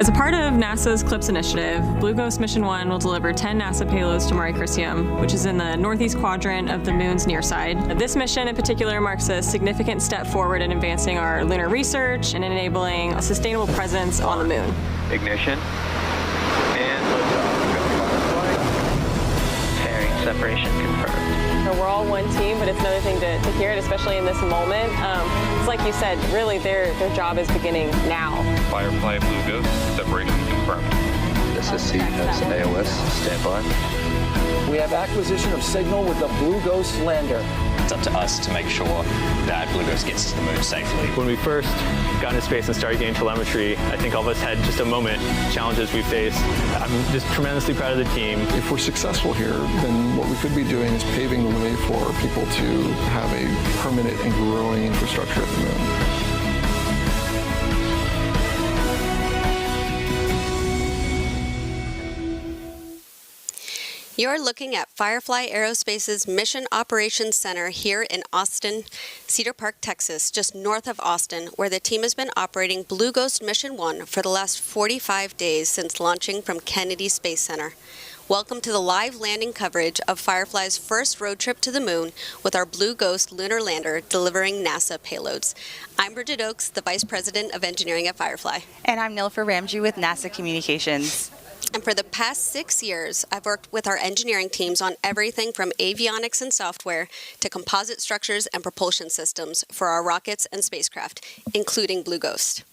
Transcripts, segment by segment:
As a part of NASA's CLIPS initiative, Blue Ghost Mission 1 will deliver 10 NASA payloads to Mare Crisium, which is in the northeast quadrant of the moon's near side. This mission in particular marks a significant step forward in advancing our lunar research and enabling a sustainable presence on the moon. Ignition. And liftoff. Fairing separation confirmed. We're all one team, but it's another thing to hear it, especially in this moment. It's like you said, really their job is beginning now. Firefly Blue Ghost, separation confirmed. SSC has AOS, stand by. We have acquisition of signal with the Blue Ghost lander. It's up to us to make sure that Blue Ghost gets to the moon safely. When we first got into space and started getting telemetry, I think all of us had just a moment, challenges we faced. I'm just tremendously proud of the team. If we're successful here, then what we could be doing is paving the way for people to have a permanent and growing infrastructure at the moon. You're looking at Firefly Aerospace's Mission Operations Center here in Austin, Cedar Park, Texas, just north of Austin, where the team has been operating Blue Ghost Mission 1 for the last 45 days since launching from Kennedy Space Center. Welcome to the live landing coverage of Firefly's first road trip to the moon with our Blue Ghost lunar lander delivering NASA payloads. I'm Bridget Oakes, the Vice President of Engineering at Firefly. And I'm Nilfer Ramji with NASA Communications. And for the past 6 years, I've worked with our engineering teams on everything from avionics and software to composite structures and propulsion systems for our rockets and spacecraft, including Blue Ghost.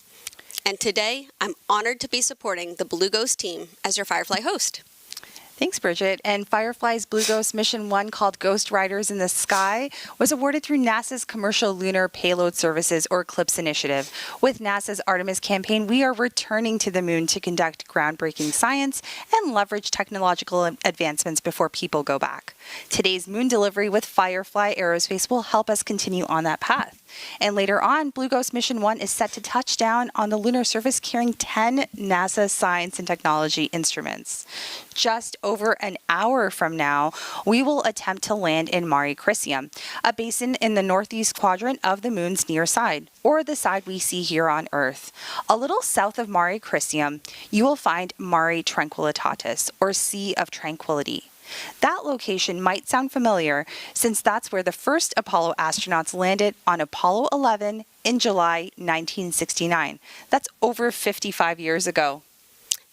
And today, I'm honored to be supporting the Blue Ghost team as your Firefly host. Thanks, Bridget. And Firefly's Blue Ghost Mission 1, called Ghost Riders in the Sky, was awarded through NASA's Commercial Lunar Payload Services, or CLIPS initiative. With NASA's Artemis campaign, we are returning to the moon to conduct groundbreaking science and leverage technological advancements before people go back. Today's moon delivery with Firefly Aerospace will help us continue on that path. And later on, Blue Ghost Mission 1 is set to touch down on the lunar surface carrying 10 NASA science and technology instruments. Just over an hour from now, we will attempt to land in Mare Crisium, a basin in the northeast quadrant of the moon's near side, or the side we see here on Earth. A little south of Mare Crisium, you will find Mare Tranquillitatis, or Sea of Tranquility. That location might sound familiar, since that's where the first Apollo astronauts landed on Apollo 11 in July 1969. That's over 55 years ago.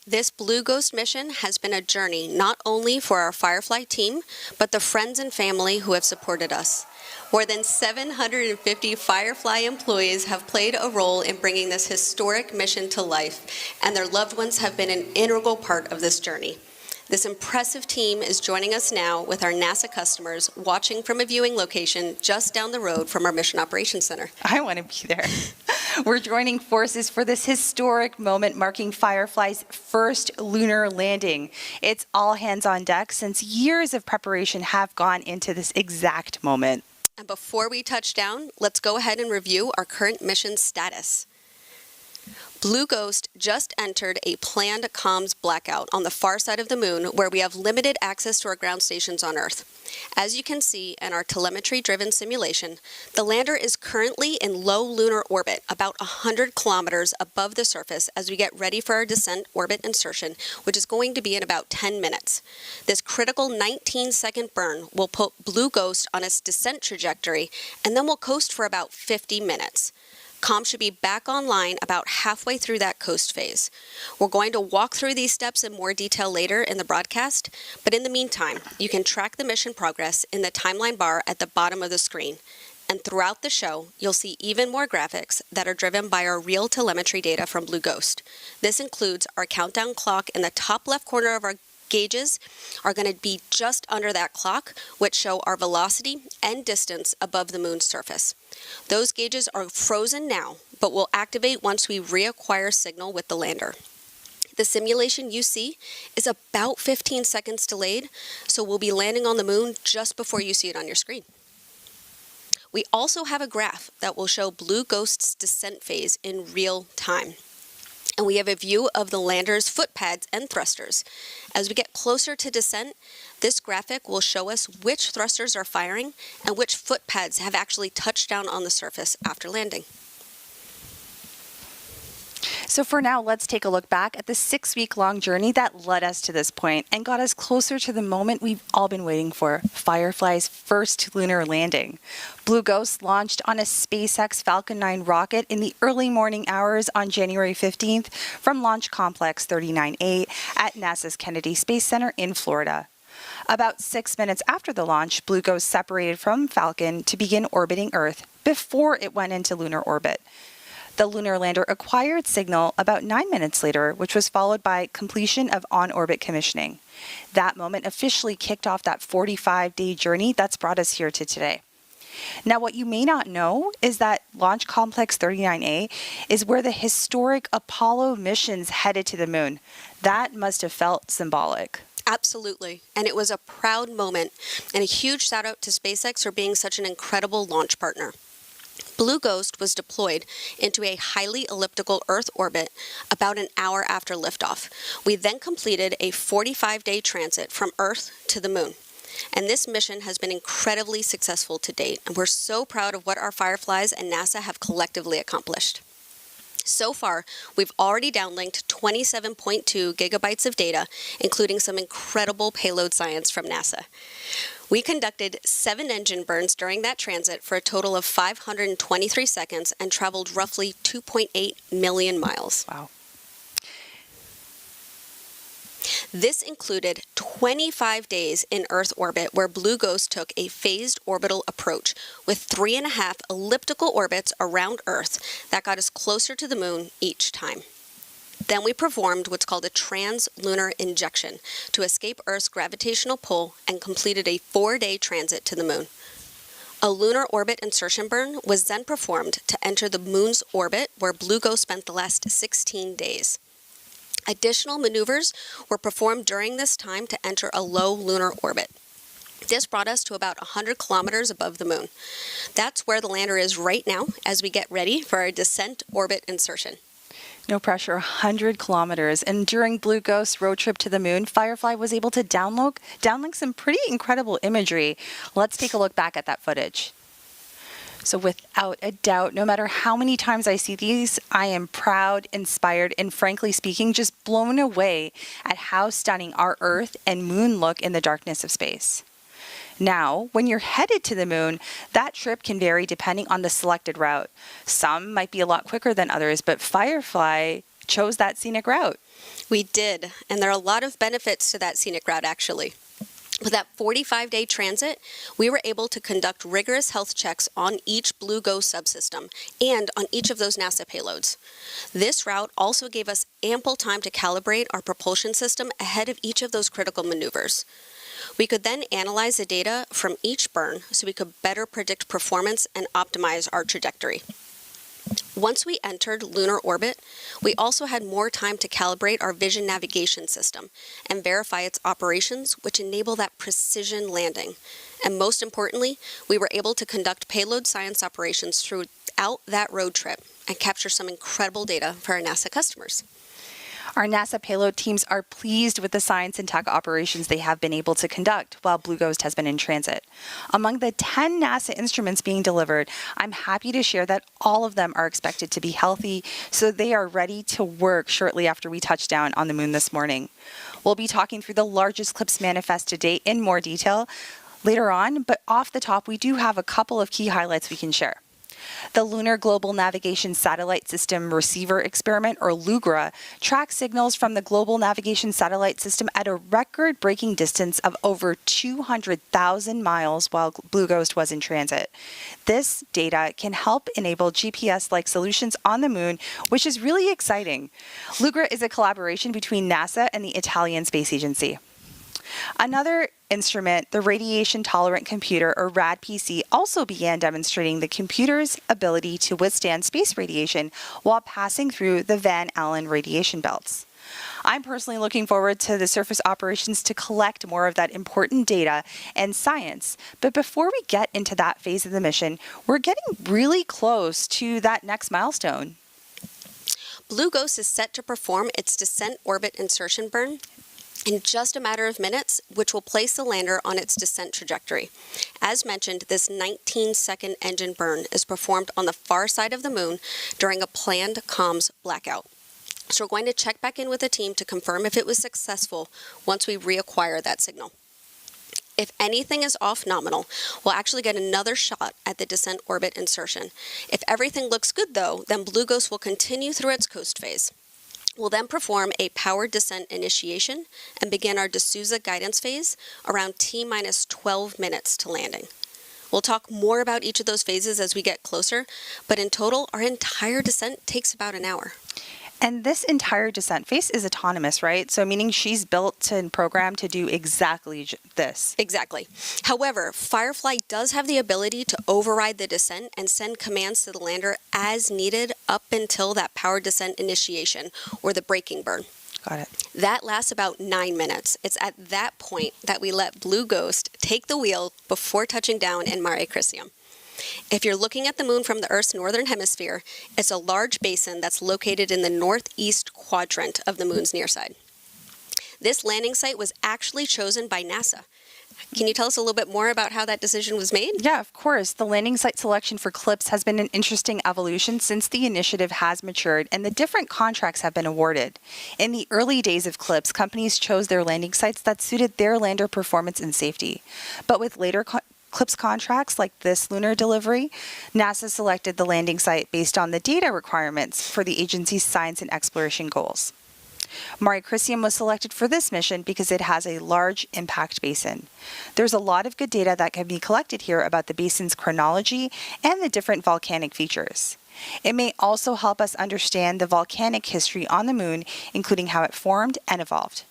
This Blue Ghost mission has been a journey not only for our Firefly team, but the friends and family who have supported us. More than 750 Firefly employees have played a role in bringing this historic mission to life, and their loved ones have been an integral part of this journey. This impressive team is joining us now with our NASA customers watching from a viewing location just down the road from our Mission Operations Center. I want to be there. We're joining forces for this historic moment marking Firefly's first lunar landing. It's all hands on deck since years of preparation have gone into this exact moment. And before we touch down, let's go ahead and review our current mission status. Blue Ghost just entered a planned comms blackout on the far side of the moon where we have limited access to our ground stations on Earth. As you can see in our telemetry-driven simulation, the lander is currently in low lunar orbit, about 100 kilometers above the surface as we get ready for our descent orbit insertion, which is going to be in about 10 minutes. This critical 19-second burn will put Blue Ghost on its descent trajectory, and then we'll coast for about 50 minutes. Comms should be back online about halfway through that coast phase. We're going to walk through these steps in more detail later in the broadcast, but in the meantime, you can track the mission progress in the timeline bar at the bottom of the screen. And throughout the show, you'll see even more graphics that are driven by our real telemetry data from Blue Ghost. This includes our countdown clock in the top left corner of our gauges are going to be just under that clock, which show our velocity and distance above the moon's surface. Those gauges are frozen now, but will activate once we reacquire signal with the lander. The simulation you see is about 15 seconds delayed, so we'll be landing on the moon just before you see it on your screen. We also have a graph that will show Blue Ghost's descent phase in real time. And we have a view of the lander's footpads and thrusters. As we get closer to descent, this graphic will show us which thrusters are firing and which footpads have actually touched down on the surface after landing. So for now, let's take a look back at the 6-week-long journey that led us to this point and got us closer to the moment we've all been waiting for, Firefly's first lunar landing. Blue Ghost launched on a SpaceX Falcon 9 rocket in the early morning hours on January 15th from Launch Complex 39A at NASA's Kennedy Space Center in Florida. About 6 minutes after the launch, Blue Ghost separated from Falcon to begin orbiting Earth before it went into lunar orbit. The lunar lander acquired signal about 9 minutes later, which was followed by completion of on-orbit commissioning. That moment officially kicked off that 45-day journey that's brought us here to today. Now, what you may not know is that Launch Complex 39A is where the historic Apollo missions headed to the moon. That must have felt symbolic. Absolutely. And it was a proud moment, and a huge shout out to SpaceX for being such an incredible launch partner. Blue Ghost was deployed into a highly elliptical Earth orbit about an hour after liftoff. We then completed a 45-day transit from Earth to the moon. And this mission has been incredibly successful to date, and we're so proud of what our Fireflies and NASA have collectively accomplished. So far, we've already downlinked 27.2 gigabytes of data, including some incredible payload science from NASA. We conducted 7 engine burns during that transit for a total of 523 seconds and traveled roughly 2.8 million miles. Wow. This included 25 days in Earth orbit, where Blue Ghost took a phased orbital approach with 3.5 elliptical orbits around Earth that got us closer to the moon each time. Then we performed what's called a trans-lunar injection to escape Earth's gravitational pull and completed a 4-day transit to the moon. A lunar orbit insertion burn was then performed to enter the moon's orbit, where Blue Ghost spent the last 16 days. Additional maneuvers were performed during this time to enter a low lunar orbit. This brought us to about 100 kilometers above the moon. That's where the lander is right now as we get ready for our descent orbit insertion. No pressure, 100 kilometers. And during Blue Ghost's road trip to the moon, Firefly was able to downlink some pretty incredible imagery. Let's take a look back at that footage. So without a doubt, no matter how many times I see these, I am proud, inspired, and frankly speaking, just blown away at how stunning our Earth and moon look in the darkness of space. Now, when you're headed to the moon, that trip can vary depending on the selected route. Some might be a lot quicker than others, but Firefly chose that scenic route. We did, and there are a lot of benefits to that scenic route, actually. With that 45-day transit, we were able to conduct rigorous health checks on each Blue Ghost subsystem and on each of those NASA payloads. This route also gave us ample time to calibrate our propulsion system ahead of each of those critical maneuvers. We could then analyze the data from each burn so we could better predict performance and optimize our trajectory. Once we entered lunar orbit, we also had more time to calibrate our vision navigation system and verify its operations, which enable that precision landing. And most importantly, we were able to conduct payload science operations throughout that road trip and capture some incredible data for our NASA customers. Our NASA payload teams are pleased with the science and tech operations they have been able to conduct while Blue Ghost has been in transit. Among the 10 NASA instruments being delivered, I'm happy to share that all of them are expected to be healthy, so they are ready to work shortly after we touch down on the moon this morning. We'll be talking through the largest CLPS manifest to date in more detail later on, but off the top, we do have a couple of key highlights we can share. The Lunar Global Navigation Satellite System Receiver Experiment, or LUGRA, tracks signals from the Global Navigation Satellite System at a record-breaking distance of over 200,000 miles while Blue Ghost was in transit. This data can help enable GPS-like solutions on the moon, which is really exciting. LUGRA is a collaboration between NASA and the Italian Space Agency. Another instrument, the Radiation Tolerant Computer, or RAD-PC, also began demonstrating the computer's ability to withstand space radiation while passing through the Van Allen radiation belts. I'm personally looking forward to the surface operations to collect more of that important data and science. But before we get into that phase of the mission, we're getting really close to that next milestone. Blue Ghost is set to perform its descent orbit insertion burn in just a matter of minutes, which will place the lander on its descent trajectory. As mentioned, this 19-second engine burn is performed on the far side of the moon during a planned comms blackout. So we're going to check back in with the team to confirm if it was successful once we reacquire that signal. If anything is off nominal, we'll actually get another shot at the descent orbit insertion. If everything looks good though, then Blue Ghost will continue through its coast phase. We'll then perform a powered descent initiation and begin our D'Souza guidance phase around T-minus 12 minutes to landing. We'll talk more about each of those phases as we get closer, but in total, our entire descent takes about an hour. And this entire descent phase is autonomous, right? So meaning she's built and programmed to do exactly this. Exactly. However, Firefly does have the ability to override the descent and send commands to the lander as needed up until that powered descent initiation or the braking burn. Got it. That lasts about 9 minutes. It's at that point that we let Blue Ghost take the wheel before touching down in Mare Crisium. If you're looking at the moon from the Earth's northern hemisphere, it's a large basin that's located in the northeast quadrant of the moon's near side. This landing site was actually chosen by NASA. Can you tell us a little bit more about how that decision was made? Yeah, of course. The landing site selection for CLPS has been an interesting evolution since the initiative has matured and the different contracts have been awarded. In the early days of CLPS, companies chose their landing sites that suited their lander performance and safety. But with later CLPS contracts like this lunar delivery, NASA selected the landing site based on the data requirements for the agency's science and exploration goals. Mare Crisium was selected for this mission because it has a large impact basin. There's a lot of good data that can be collected here about the basin's chronology and the different volcanic features. It may also help us understand the volcanic history on the moon, including how it formed and evolved.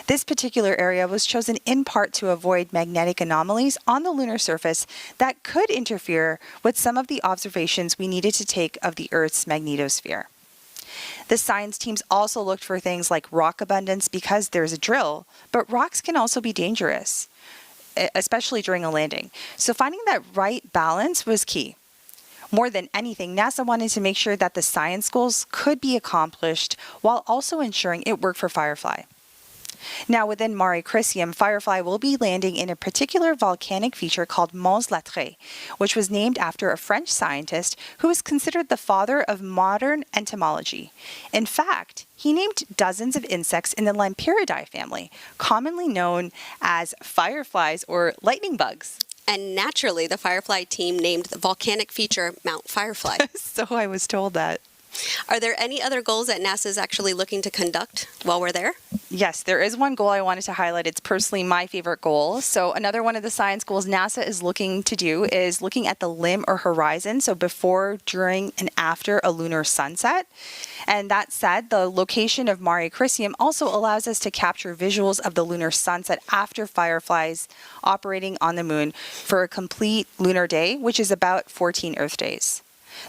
This particular area was chosen in part to avoid magnetic anomalies on the lunar surface that could interfere with some of the observations we needed to take of the Earth's magnetosphere. The science teams also looked for things like rock abundance because there's a drill, but rocks can also be dangerous, especially during a landing. So finding that right balance was key. More than anything, NASA wanted to make sure that the science goals could be accomplished while also ensuring it worked for Firefly. Now, within Mare Crisium, Firefly will be landing in a particular volcanic feature called Mons Latré, which was named after a French scientist who is considered the father of modern entomology. In fact, he named dozens of insects in the Lampyridae family, commonly known as fireflies or lightning bugs. And naturally, the Firefly team named the volcanic feature Mount Firefly. So I was told that. Are there any other goals that NASA is actually looking to conduct while we're there? Yes, there is one goal I wanted to highlight. It's personally my favorite goal. So another one of the science goals NASA is looking to do is looking at the limb or horizon, so before, during, and after a lunar sunset. And that said, the location of Mare Crisium also allows us to capture visuals of the lunar sunset after Fireflies operating on the moon for a complete lunar day, which is about 14 Earth days.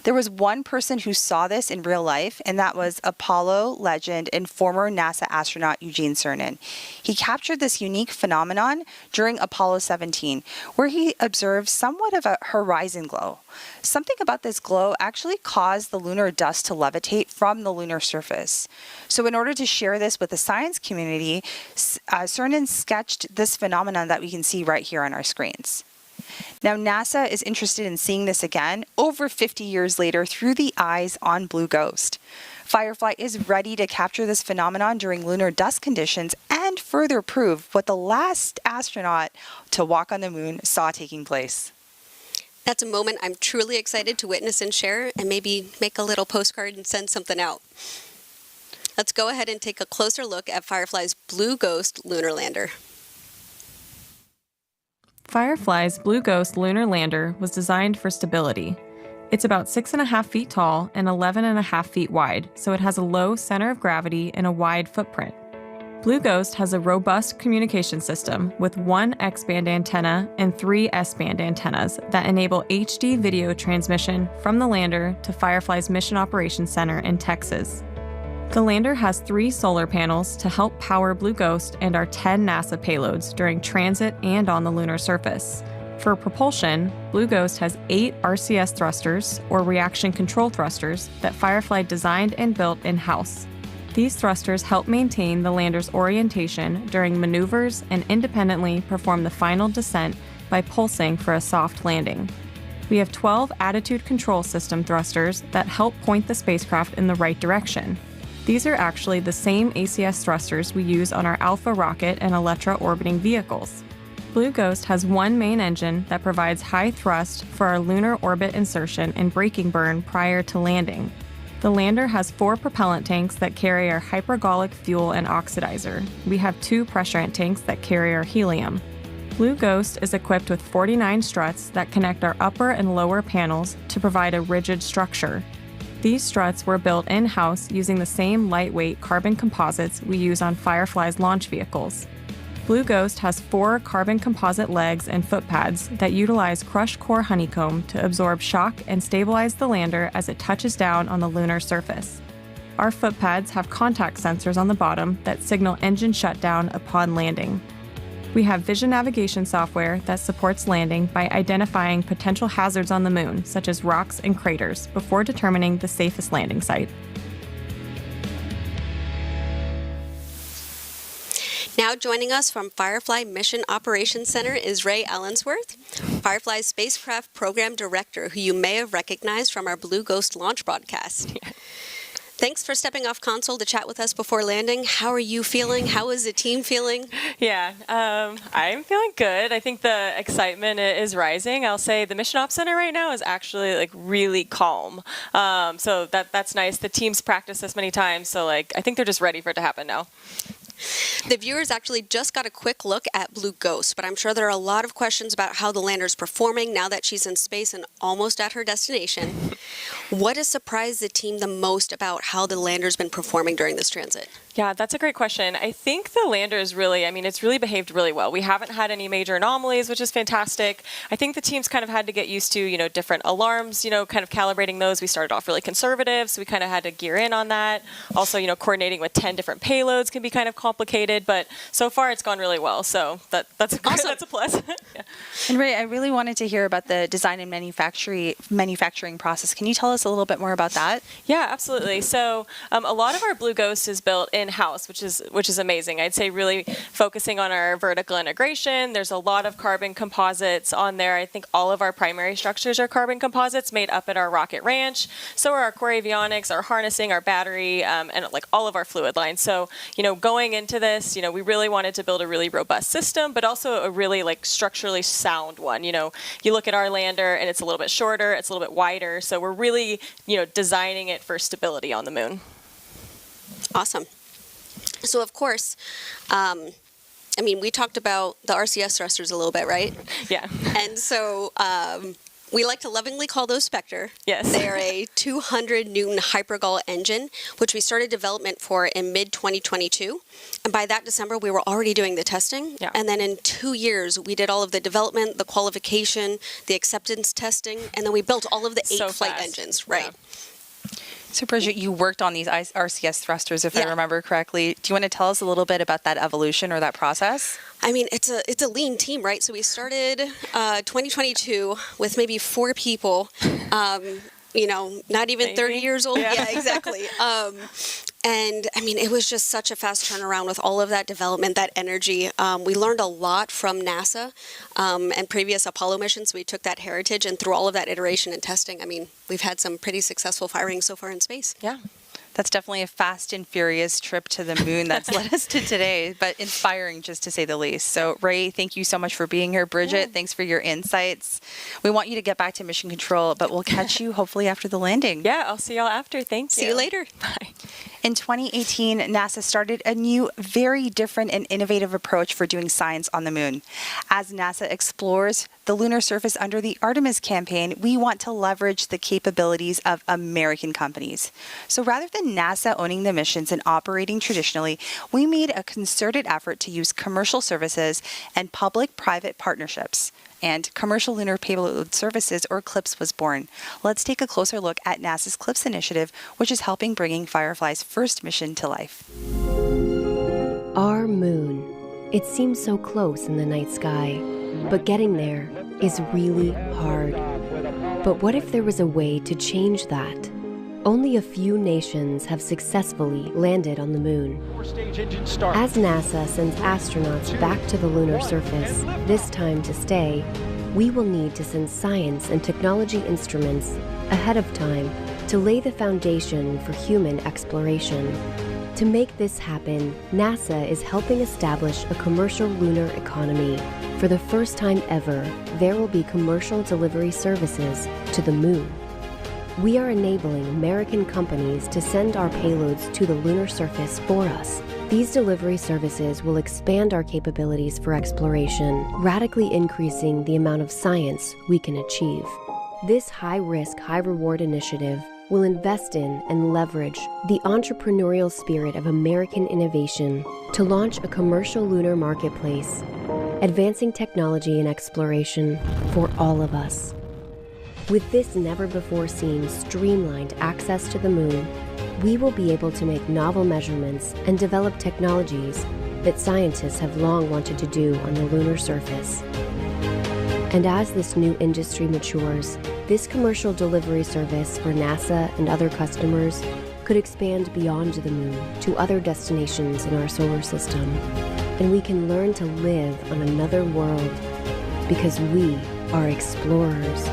There was one person who saw this in real life, and that was Apollo legend and former NASA astronaut Eugene Cernan. He captured this unique phenomenon during Apollo 17, where he observed somewhat of a horizon glow. Something about this glow actually caused the lunar dust to levitate from the lunar surface. So in order to share this with the science community, Cernan sketched this phenomenon that we can see right here on our screens. Now, NASA is interested in seeing this again over 50 years later through the eyes on Blue Ghost. Firefly is ready to capture this phenomenon during lunar dust conditions and further prove what the last astronaut to walk on the moon saw taking place. That's a moment I'm truly excited to witness and share, and maybe make a little postcard and send something out. Let's go ahead and take a closer look at Firefly's Blue Ghost lunar lander. Firefly's Blue Ghost lunar lander was designed for stability. It's about 6.5 feet tall and 11.5 feet wide, so it has a low center of gravity and a wide footprint. Blue Ghost has a robust communication system with 1 X-band antenna and 3 S-band antennas that enable HD video transmission from the lander to Firefly's Mission Operations Center in Texas. The lander has 3 solar panels to help power Blue Ghost and our 10 NASA payloads during transit and on the lunar surface. For propulsion, Blue Ghost has 8 RCS thrusters, or reaction control thrusters, that Firefly designed and built in-house. These thrusters help maintain the lander's orientation during maneuvers and independently perform the final descent by pulsing for a soft landing. We have 12 attitude control system thrusters that help point the spacecraft in the right direction. These are actually the same ACS thrusters we use on our Alpha rocket and Electra orbiting vehicles. Blue Ghost has one main engine that provides high thrust for our lunar orbit insertion and braking burn prior to landing. The lander has 4 propellant tanks that carry our hypergolic fuel and oxidizer. We have 2 pressurant tanks that carry our helium. Blue Ghost is equipped with 49 struts that connect our upper and lower panels to provide a rigid structure. These struts were built in-house using the same lightweight carbon composites we use on Firefly's launch vehicles. Blue Ghost has 4 carbon composite legs and foot pads that utilize crushed core honeycomb to absorb shock and stabilize the lander as it touches down on the lunar surface. Our foot pads have contact sensors on the bottom that signal engine shutdown upon landing. We have vision navigation software that supports landing by identifying potential hazards on the moon, such as rocks and craters, before determining the safest landing site. Now joining us from Firefly Mission Operations Center is Ray Ellensworth, Firefly's Spacecraft Program Director, who you may have recognized from our Blue Ghost launch broadcast. Yeah. Thanks for stepping off console to chat with us before landing. How are you feeling? How is the team feeling? Yeah, I'm feeling good. I think the excitement is rising. I'll say the Mission Ops Center right now is actually like really calm. So that's nice. The team's practiced this many times, so I think they're just ready for it to happen now. The viewers actually just got a quick look at Blue Ghost, but I'm sure there are a lot of questions about how the lander's performing now that she's in space and almost at her destination. What has surprised the team the most about how the lander's been performing during this transit? Yeah, that's a great question. I think the lander is really, it's really behaved really well. We haven't had any major anomalies, which is fantastic. I think the team's kind of had to get used to, different alarms, kind of calibrating those. We started off really conservative, so we kind of had to gear in on that. Also, coordinating with 10 different payloads can be kind of complicated, but so far it's gone really well. So that's awesome. That's a plus. Yeah. And Ray, I really wanted to hear about the design and manufacturing process. Can you tell us a little bit more about that? Yeah, absolutely. So a lot of our Blue Ghost is built in-house, which is amazing. I'd say really focusing on our vertical integration. There's a lot of carbon composites on there. I think all of our primary structures are carbon composites made up at our rocket ranch. So are our core avionics, our harnessing, our battery, and all of our fluid lines. So going into this, we really wanted to build a really robust system, but also a really structurally sound one. You look at our lander and it's a little bit shorter, it's a little bit wider. So we're really, designing it for stability on the moon. Awesome. So of course, we talked about the RCS thrusters a little bit, right? Yeah. And so we like to lovingly call those Spectre. Yes. They are a 200 Newton hypergol engine, which we started development for in mid-2022. And by that December, we were already doing the testing. Yeah. And then in 2 years, we did all of the development, the qualification, the acceptance testing, and then we built all of the 8 flight engines. Right. Yeah. So, Bridget, you worked on these RCS thrusters, if I Yeah. remember correctly. Do you want to tell us a little bit about that evolution or that process? It's a lean team, right? So we started 2022 with maybe 4 people, not even 30 years old. Yeah, exactly. And it was just such a fast turnaround with all of that development, that energy. We learned a lot from NASA and previous Apollo missions. We took that heritage and through all of that iteration and testing, we've had some pretty successful firings so far in space. Yeah. That's definitely a fast and furious trip to the moon that's led us to today, but inspiring just to say the least. So, Ray, thank you so much for being here. Bridget, thanks for your insights. We want you to get back to mission control, but we'll catch you hopefully after the landing. Yeah, I'll see y'all after. Thank you. See you later. Bye. In 2018, NASA started a new, very different and innovative approach for doing science on the moon. As NASA explores the lunar surface under the Artemis campaign, we want to leverage the capabilities of American companies. So rather than NASA owning the missions and operating traditionally, we made a concerted effort to use commercial services and public-private partnerships. And Commercial Lunar Payload Services, or CLPS, was born. Let's take a closer look at NASA's CLPS initiative, which is helping bringing Firefly's first mission to life. Our moon. It seems so close in the night sky, but getting there is really hard. But what if there was a way to change that? Only a few nations have successfully landed on the moon. As NASA sends astronauts back to the lunar surface, this time to stay, we will need to send science and technology instruments ahead of time to lay the foundation for human exploration. To make this happen, NASA is helping establish a commercial lunar economy. For the first time ever, there will be commercial delivery services to the moon. We are enabling American companies to send our payloads to the lunar surface for us. These delivery services will expand our capabilities for exploration, radically increasing the amount of science we can achieve. This high-risk, high-reward initiative will invest in and leverage the entrepreneurial spirit of American innovation to launch a commercial lunar marketplace, advancing technology and exploration for all of us. With this never-before-seen streamlined access to the moon, we will be able to make novel measurements and develop technologies that scientists have long wanted to do on the lunar surface. And as this new industry matures, this commercial delivery service for NASA and other customers could expand beyond the moon to other destinations in our solar system. And we can learn to live on another world because we are explorers.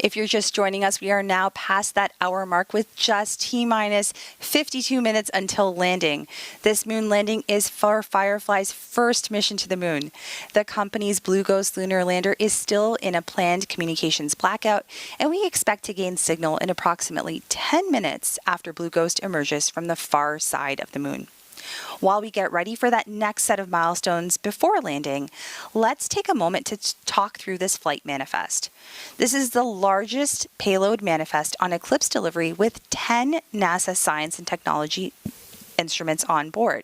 If you're just joining us, we are now past that hour mark with just T-minus 52 minutes until landing. This moon landing is for Firefly's first mission to the moon. The company's Blue Ghost lunar lander is still in a planned communications blackout, and we expect to gain signal in approximately 10 minutes after Blue Ghost emerges from the far side of the moon. While we get ready for that next set of milestones before landing, let's take a moment to talk through this flight manifest. This is the largest payload manifest on Eclipse delivery with 10 NASA science and technology instruments on board.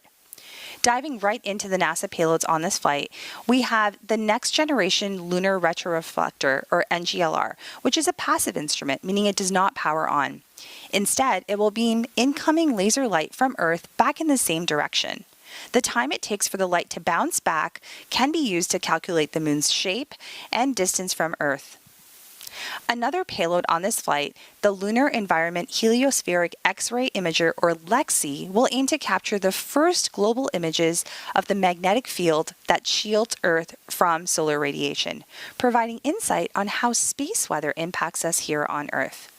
Diving right into the NASA payloads on this flight, we have the Next Generation Lunar Retroreflector, or NGLR, which is a passive instrument, meaning it does not power on. Instead, it will beam incoming laser light from Earth back in the same direction. The time it takes for the light to bounce back can be used to calculate the moon's shape and distance from Earth. Another payload on this flight, the Lunar Environment Heliospheric X-ray Imager, or LEXI, will aim to capture the first global images of the magnetic field that shields Earth from solar radiation, providing insight on how space weather impacts us here on Earth.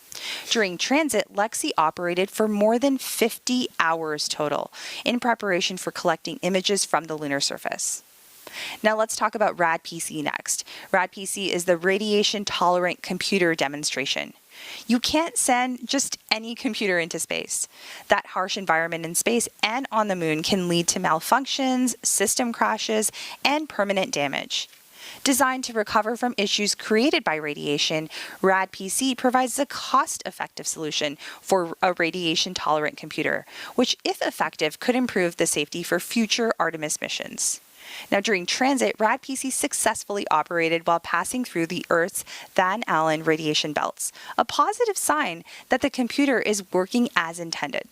During transit, LEXI operated for more than 50 hours total in preparation for collecting images from the lunar surface. Now let's talk about RADPC next. RADPC is the Radiation Tolerant Computer Demonstration. You can't send just any computer into space. That harsh environment in space and on the moon can lead to malfunctions, system crashes, and permanent damage. Designed to recover from issues created by radiation, RADPC provides a cost-effective solution for a radiation-tolerant computer, which, if effective, could improve the safety for future Artemis missions. Now, during transit, RADPC successfully operated while passing through the Earth's Van Allen radiation belts, a positive sign that the computer is working as intended.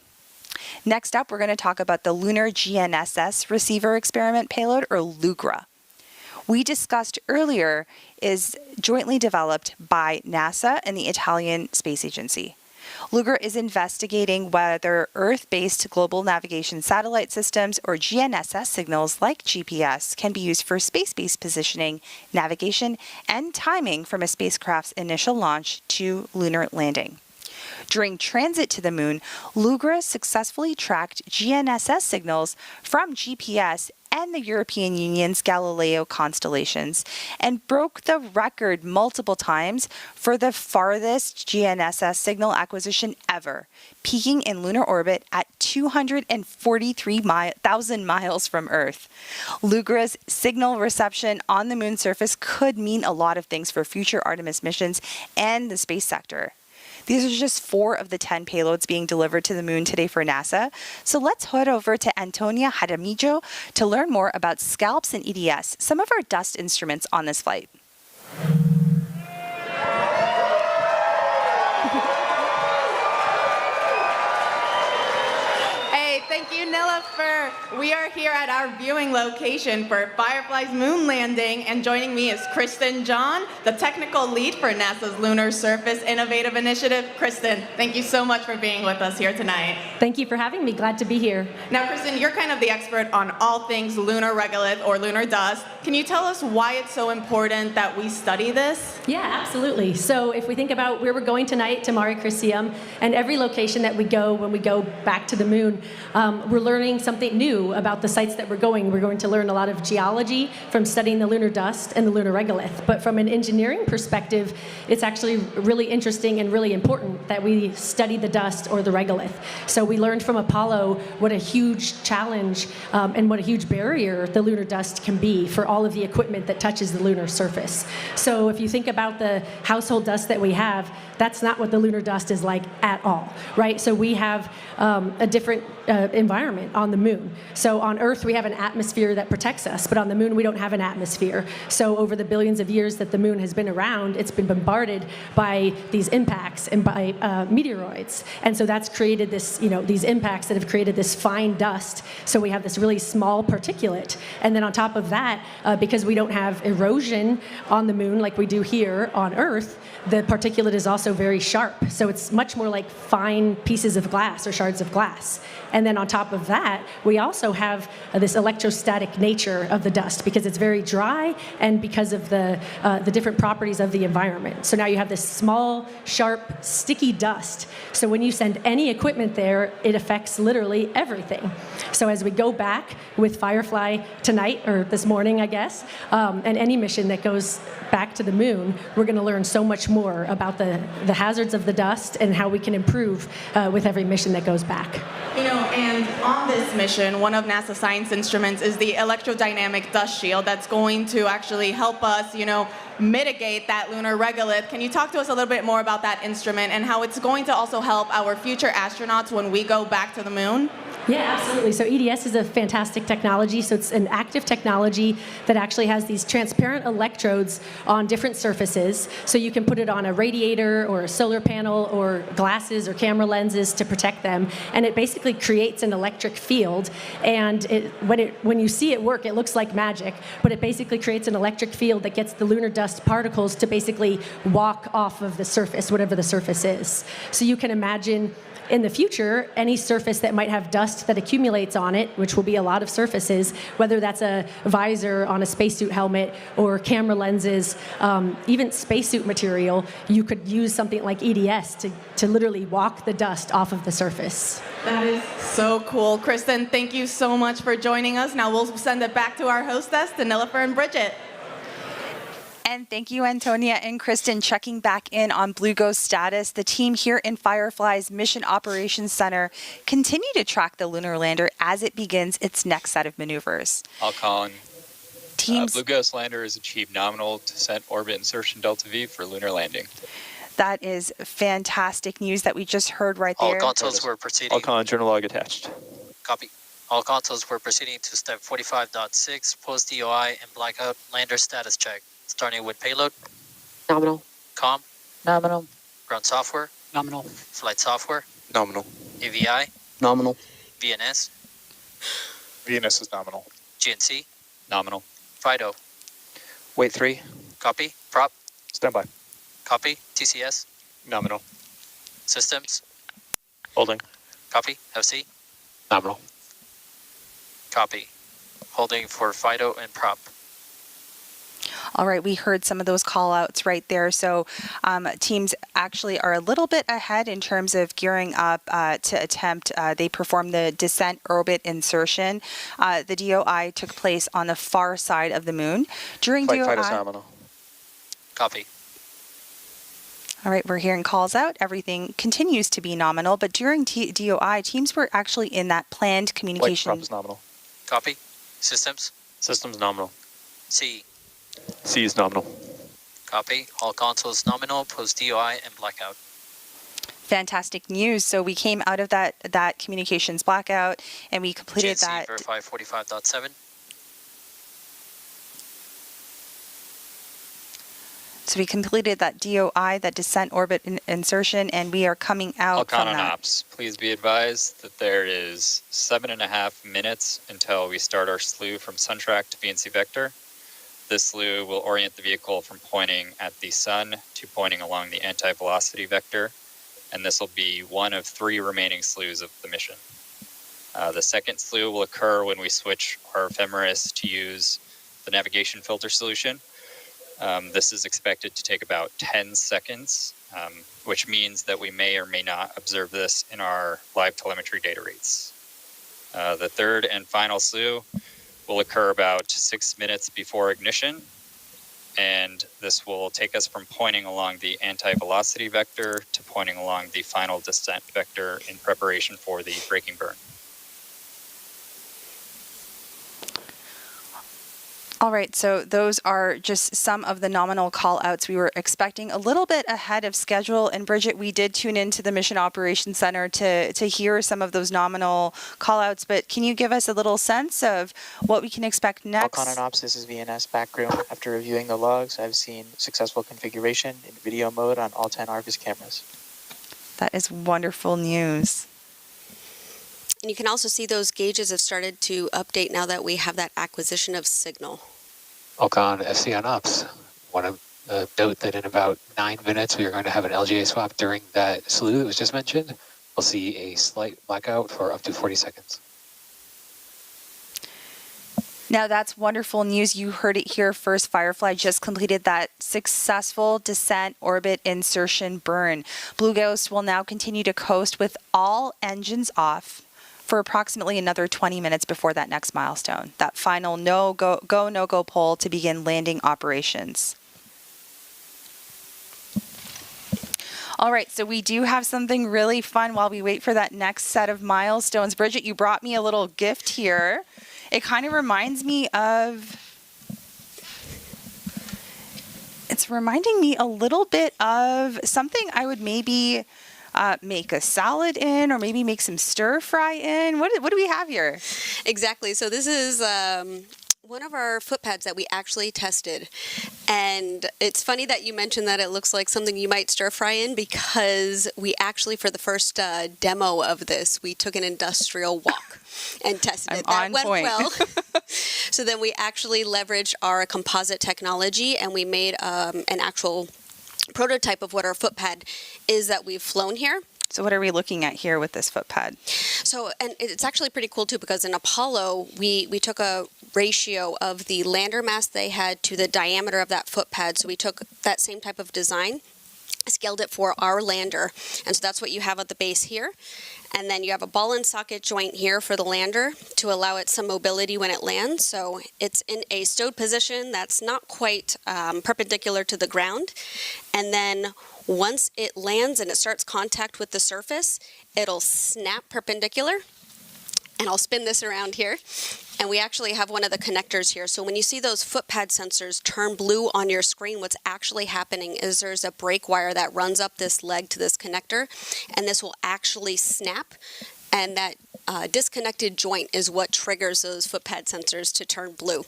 Next up, we're going to talk about the Lunar GNSS Receiver Experiment Payload, or LUGRA. We discussed earlier is jointly developed by NASA and the Italian Space Agency. LUGRA is investigating whether Earth-based global navigation satellite systems, or GNSS signals like GPS, can be used for space-based positioning, navigation, and timing from a spacecraft's initial launch to lunar landing. During transit to the moon, LUGRA successfully tracked GNSS signals from GPS and the European Union's Galileo constellations, and broke the record multiple times for the farthest GNSS signal acquisition ever, peaking in lunar orbit at 243,000 miles from Earth. LUGRA's signal reception on the moon's surface could mean a lot of things for future Artemis missions and the space sector. These are just 4 of the 10 payloads being delivered to the moon today for NASA. So let's head over to Antonia Jaramillo to learn more about SCALPS and EDS, some of our dust instruments on this flight. Hey, thank you, Nilla, for sure. We are here at our viewing location for Firefly's moon landing, and joining me is Kristen John, the technical lead for NASA's Lunar Surface Innovative Initiative. Kristen, thank you so much for being with us here tonight. Thank you for having me. Glad to be here. Now, Kristen, you're kind of the expert on all things lunar regolith or lunar dust. Can you tell us why it's so important that we study this? Yeah, absolutely. So if we think about where we're going tonight, to Mare Crisium, and every location that we go when we go back to the moon, we're learning something new about the sites that we're going. We're going to learn a lot of geology from studying the lunar dust and the lunar regolith. But from an engineering perspective, it's actually really interesting and really important that we study the dust or the regolith. So we learned from Apollo what a huge challenge and what a huge barrier the lunar dust can be for all of the equipment that touches the lunar surface. So if you think about the household dust that we have, that's not what the lunar dust is like at all, right? So we have a different environment on the moon. So on Earth, we have an atmosphere that protects us, but on the moon, we don't have an atmosphere. So over the billions of years that the moon has been around, it's been bombarded by these impacts and by meteoroids. And so that's created this, these impacts that have created this fine dust. So we have this really small particulate. And then on top of that, because we don't have erosion on the moon like we do here on Earth, the particulate is also very sharp. So it's much more like fine pieces of glass or shards of glass. And then on top of that, we also have this electrostatic nature of the dust because it's very dry and because of the different properties of the environment. So now you have this small, sharp, sticky dust. So when you send any equipment there, it affects literally everything. So as we go back with Firefly tonight, or this morning, I guess, and any mission that goes back to the moon, we're going to learn so much more about the hazards of the dust and how we can improve with every mission that goes back. And on this mission, one of NASA's science instruments is the electrodynamic dust shield that's going to actually help us, mitigate that lunar regolith. Can you talk to us a little bit more about that instrument and how it's going to also help our future astronauts when we go back to the moon? Yeah, absolutely. So EDS is a fantastic technology. So it's an active technology that actually has these transparent electrodes on different surfaces. So you can put it on a radiator or a solar panel or glasses or camera lenses to protect them. And it basically creates an electric field. And when you see it work, it looks like magic. But it basically creates an electric field that gets the lunar dust particles to basically walk off of the surface, whatever the surface is. So you can imagine in the future, any surface that might have dust that accumulates on it, which will be a lot of surfaces, whether that's a visor on a spacesuit helmet or camera lenses, even spacesuit material, you could use something like EDS to literally walk the dust off of the surface. That is so cool. Kristen, thank you so much for joining us. Now we'll send it back to our hostess, to Nilofer and Bridget. And thank you, Antonia and Kristen. Checking back in on Blue Ghost status, the team here in Firefly's Mission Operations Center continue to track the lunar lander as it begins its next set of maneuvers. Alcon. Teams. Blue Ghost lander has achieved nominal descent orbit insertion delta V for lunar landing. That is fantastic news that we just heard right there. All consoles were proceeding. Alcon journal log attached. Copy. All consoles were proceeding to step 45.6, post DOI and blackout lander status check. Starting with payload. Nominal. COM. Nominal. Ground software. Nominal. Flight software. Nominal. AVI. Nominal. VNS. VNS is nominal. GNC. Nominal. FIDO. Wait 3. Copy. Prop. Standby. Copy. TCS. Nominal. Systems. Holding. Copy. FC. Nominal. Copy. Holding for FIDO and prop. All right, we heard some of those call outs right there. So teams actually are a little bit ahead in terms of gearing up to attempt. They performed the descent orbit insertion. The DOI took place on the far side of the moon. During Flight DOI. FIDO's nominal. Copy. All right, we're hearing calls out. Everything continues to be nominal, but during DOI, teams were actually in that planned communication. Flight prop is nominal. Copy. Systems. Systems nominal. C. C is nominal. Copy. All consoles nominal, post DOI and blackout. Fantastic news. So we came out of that communications blackout and we completed GNC that. verify 45.7. So we completed that DOI, that descent orbit insertion, and we are coming out from Alcon and that. Ops, please be advised that there is 7.5 minutes until we start our slew from Suntrack to BNC Vector. This slew will orient the vehicle from pointing at the sun to pointing along the anti-velocity vector, and this will be one of 3 remaining slews of the mission. The second slew will occur when we switch our ephemeris to use the navigation filter solution. This is expected to take about 10 seconds, which means that we may or may not observe this in our live telemetry data rates. The third and final slew will occur about 6 minutes before ignition, and this will take us from pointing along the anti-velocity vector to pointing along the final descent vector in preparation for the braking burn. All right, so those are just some of the nominal call-outs. We were expecting a little bit ahead of schedule, and Bridget, we did tune into the Mission Operations Center to hear some of those nominal call-outs, but can you give us a little sense of what we can expect next? Alcon and Ops, this is VNS backroom. After reviewing the logs, I've seen successful configuration in video mode on all 10 Argus cameras. That is wonderful news. And you can also see those gauges have started to update now that we have that acquisition of signal. Alcon, FC on Ops. Want to note that in about 9 minutes, we are going to have an LGA swap during that slew that was just mentioned. We'll see a slight blackout for up to 40 seconds. Now that's wonderful news. You heard it here first. Firefly just completed that successful descent orbit insertion burn. Blue Ghost will now continue to coast with all engines off for approximately another 20 minutes before that next milestone, that final no-go poll to begin landing operations. All right, so we do have something really fun while we wait for that next set of milestones. Bridget, you brought me a little gift here. It kind of reminds me of, it's reminding me a little bit of something I would maybe make a salad in, or maybe make some stir fry in. What do we have here? Exactly. So this is one of our foot pads that we actually tested. And it's funny that you mentioned that it looks like something you might stir fry in, because we actually, for the first demo of this, we took an industrial walk and tested it. That went well. So then we actually leveraged our composite technology, and we made an actual prototype of what our foot pad is that we've flown here. So what are we looking at here with this foot pad? So, and it's actually pretty cool too, because in Apollo, we took a ratio of the lander mass they had to the diameter of that foot pad. So we took that same type of design, scaled it for our lander. And so that's what you have at the base here. And then you have a ball and socket joint here for the lander to allow it some mobility when it lands. So it's in a stowed position that's not quite perpendicular to the ground. And then once it lands and it starts contact with the surface, it'll snap perpendicular. And I'll spin this around here. And we actually have one of the connectors here. So when you see those foot pad sensors turn blue on your screen, what's actually happening is there's a brake wire that runs up this leg to this connector, and this will actually snap. And that disconnected joint is what triggers those foot pad sensors to turn blue.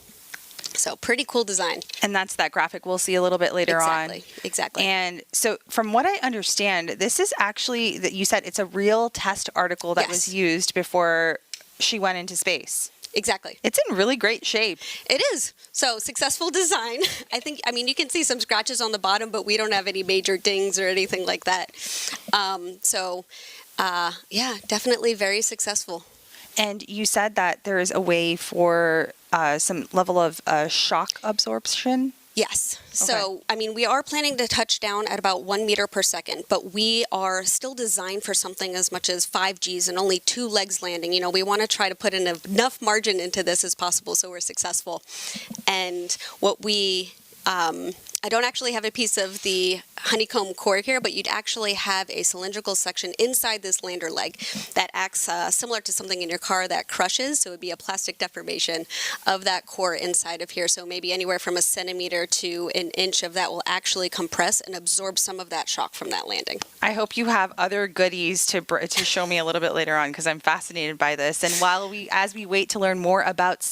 So pretty cool design. And that's that graphic we'll see a little bit later on. Exactly. And so from what I understand, this is actually, that you said it's a real test article that was used before she went into space. Exactly. It's in really great shape. It is. So successful design. I mean, you can see some scratches on the bottom, but we don't have any major dings or anything like that. Yeah, definitely very successful. And you said that there is a way for some level of shock absorption? Yes. So, I mean, we are planning to touch down at about 1 meter per second, but we are still designed for something as much as 5 Gs and only 2 legs landing. You know, we want to try to put in enough margin into this as possible so we're successful. And what we, I don't actually have a piece of the honeycomb core here, but you'd actually have a cylindrical section inside this lander leg that acts similar to something in your car that crushes. So it would be a plastic deformation of that core inside of here. So maybe anywhere from a centimeter to an inch of that will actually compress and absorb some of that shock from that landing. I hope you have other goodies to show me a little bit later on, because I'm fascinated by this. And as we wait to learn more about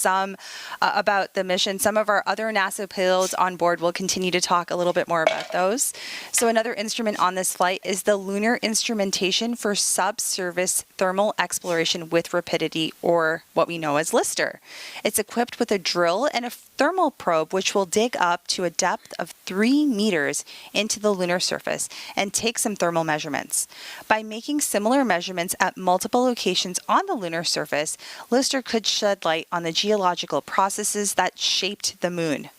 about the mission, some of our other NASA payloads on board will continue to to talk a little bit more about those. So another instrument on this flight is the Lunar Instrumentation for Subsurface Thermal Exploration with Rapidity, or what we know as LISTER. It's equipped with a drill and a thermal probe which will dig up to a depth of 3 meters into the lunar surface and take some thermal measurements. By making similar measurements at multiple locations on the lunar surface, LISTER could shed light on the geological processes that shaped the moon.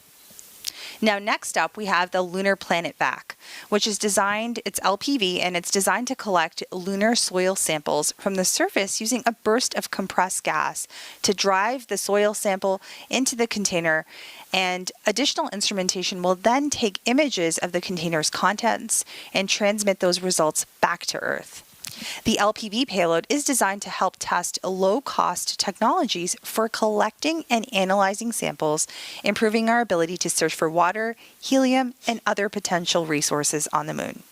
Now, next up, we have the Lunar Planet Vac, which is designed, it's LPV, and it's designed to collect lunar soil samples from the surface using a burst of compressed gas to drive the soil sample into the container, and additional instrumentation will then take images of the container's contents and transmit those results back to Earth. The LPV payload is designed to help test low-cost technologies for collecting and analyzing samples, improving our ability to search for water, helium, and other potential resources on the moon.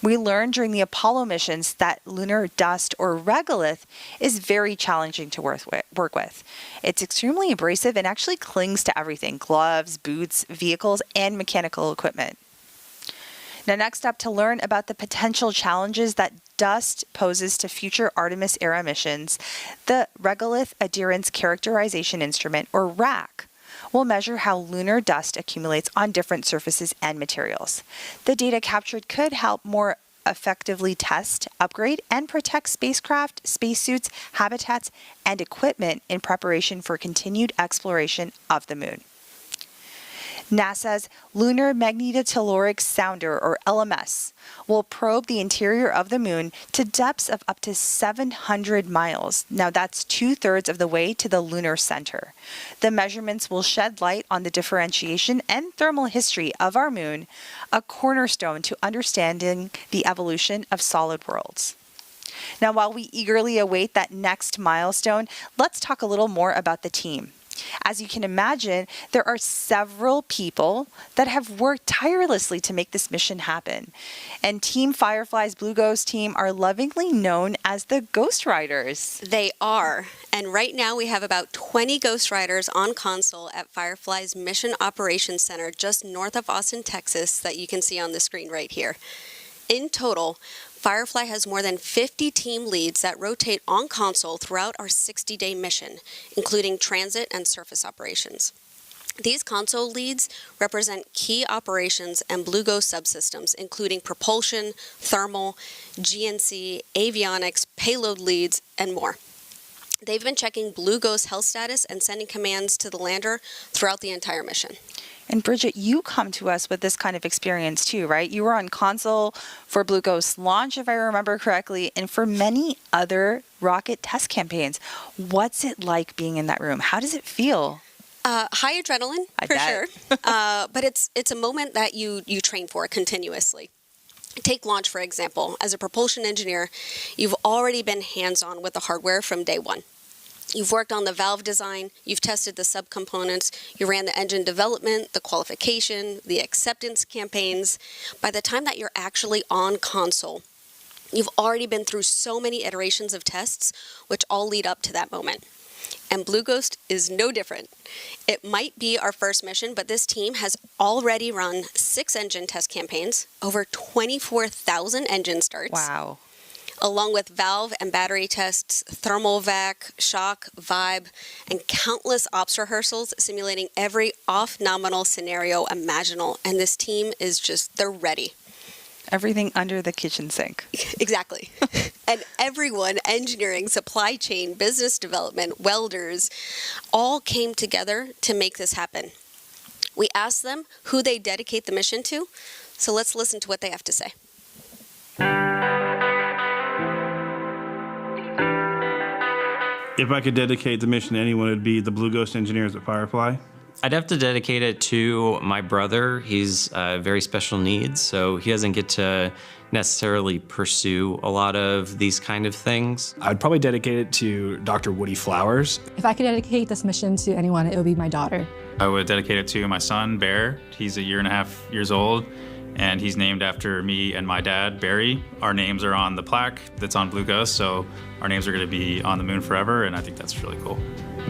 We learned during the Apollo missions that lunar dust, or regolith, is very challenging to work with. It's extremely abrasive and actually clings to everything: gloves, boots, vehicles, and mechanical equipment. Now, next up, to learn about the potential challenges that dust poses to future Artemis-era missions, the Regolith Adherence Characterization Instrument, or RAC, will measure how lunar dust accumulates on different surfaces and materials. The data captured could help more effectively test, upgrade, and protect spacecraft, spacesuits, habitats, and equipment in preparation for continued exploration of the moon. NASA's Lunar Magnetotelluric Sounder, or LMS, will probe the interior of the moon to depths of up to 700 miles. Now, that's 2/3 of the way to the lunar center. The measurements will shed light on the differentiation and thermal history of our moon, a cornerstone to understanding the evolution of solid worlds. Now, while we eagerly await that next milestone, let's talk a little more about the team. As you can imagine, there are several people that have worked tirelessly to make this mission happen. And Team Firefly's Blue Ghost team are lovingly known as the Ghost Riders. They are. And right now we have about 20 Ghost Riders on console at Firefly's Mission Operations Center just north of Austin, Texas, that you can see on the screen right here. In total, Firefly has more than 50 team leads that rotate on console throughout our 60-day mission, including transit and surface operations. These console leads represent key operations and Blue Ghost subsystems, including propulsion, thermal, GNC, avionics, payload leads, and more. They've been checking Blue Ghost health status and sending commands to the lander throughout the entire mission. And Bridget, you come to us with this kind of experience too, right? You were on console for Blue Ghost launch, if I remember correctly, and for many other rocket test campaigns. What's it like being in that room? How does it feel? High adrenaline, for sure. But it's a moment that you train for continuously. Take launch, for example. As a propulsion engineer, you've already been hands-on with the hardware from day one. You've worked on the valve design, you've tested the subcomponents, you ran the engine development, the qualification, the acceptance campaigns. By the time that you're actually on console, you've already been through so many iterations of tests, which all lead up to that moment. And Blue Ghost is no different. It might be our first mission, but this team has already run 6 engine test campaigns, over 24,000 engine starts. Wow. Along with valve and battery tests, thermal vac, shock, vibe, and countless ops rehearsals simulating every off-nominal scenario imaginable. And this team is they're ready. Everything under the kitchen sink. Exactly. And everyone, engineering, supply chain, business development, welders, all came together to make this happen. We asked them who they dedicate the mission to, so let's listen to what they have to say. If I could dedicate the mission to anyone, it would be the Blue Ghost engineers at Firefly. I'd have to dedicate it to my brother. He's very special needs, so he doesn't get to necessarily pursue a lot of these kind of things. I'd probably dedicate it to Dr. Woody Flowers. If I could dedicate this mission to anyone, it would be my daughter. I would dedicate it to my son, Bear. He's 1.5 years old, and he's named after me and my dad, Barry. Our names are on the plaque that's on Blue Ghost, so our names are going to be on the moon forever, and I think that's really cool.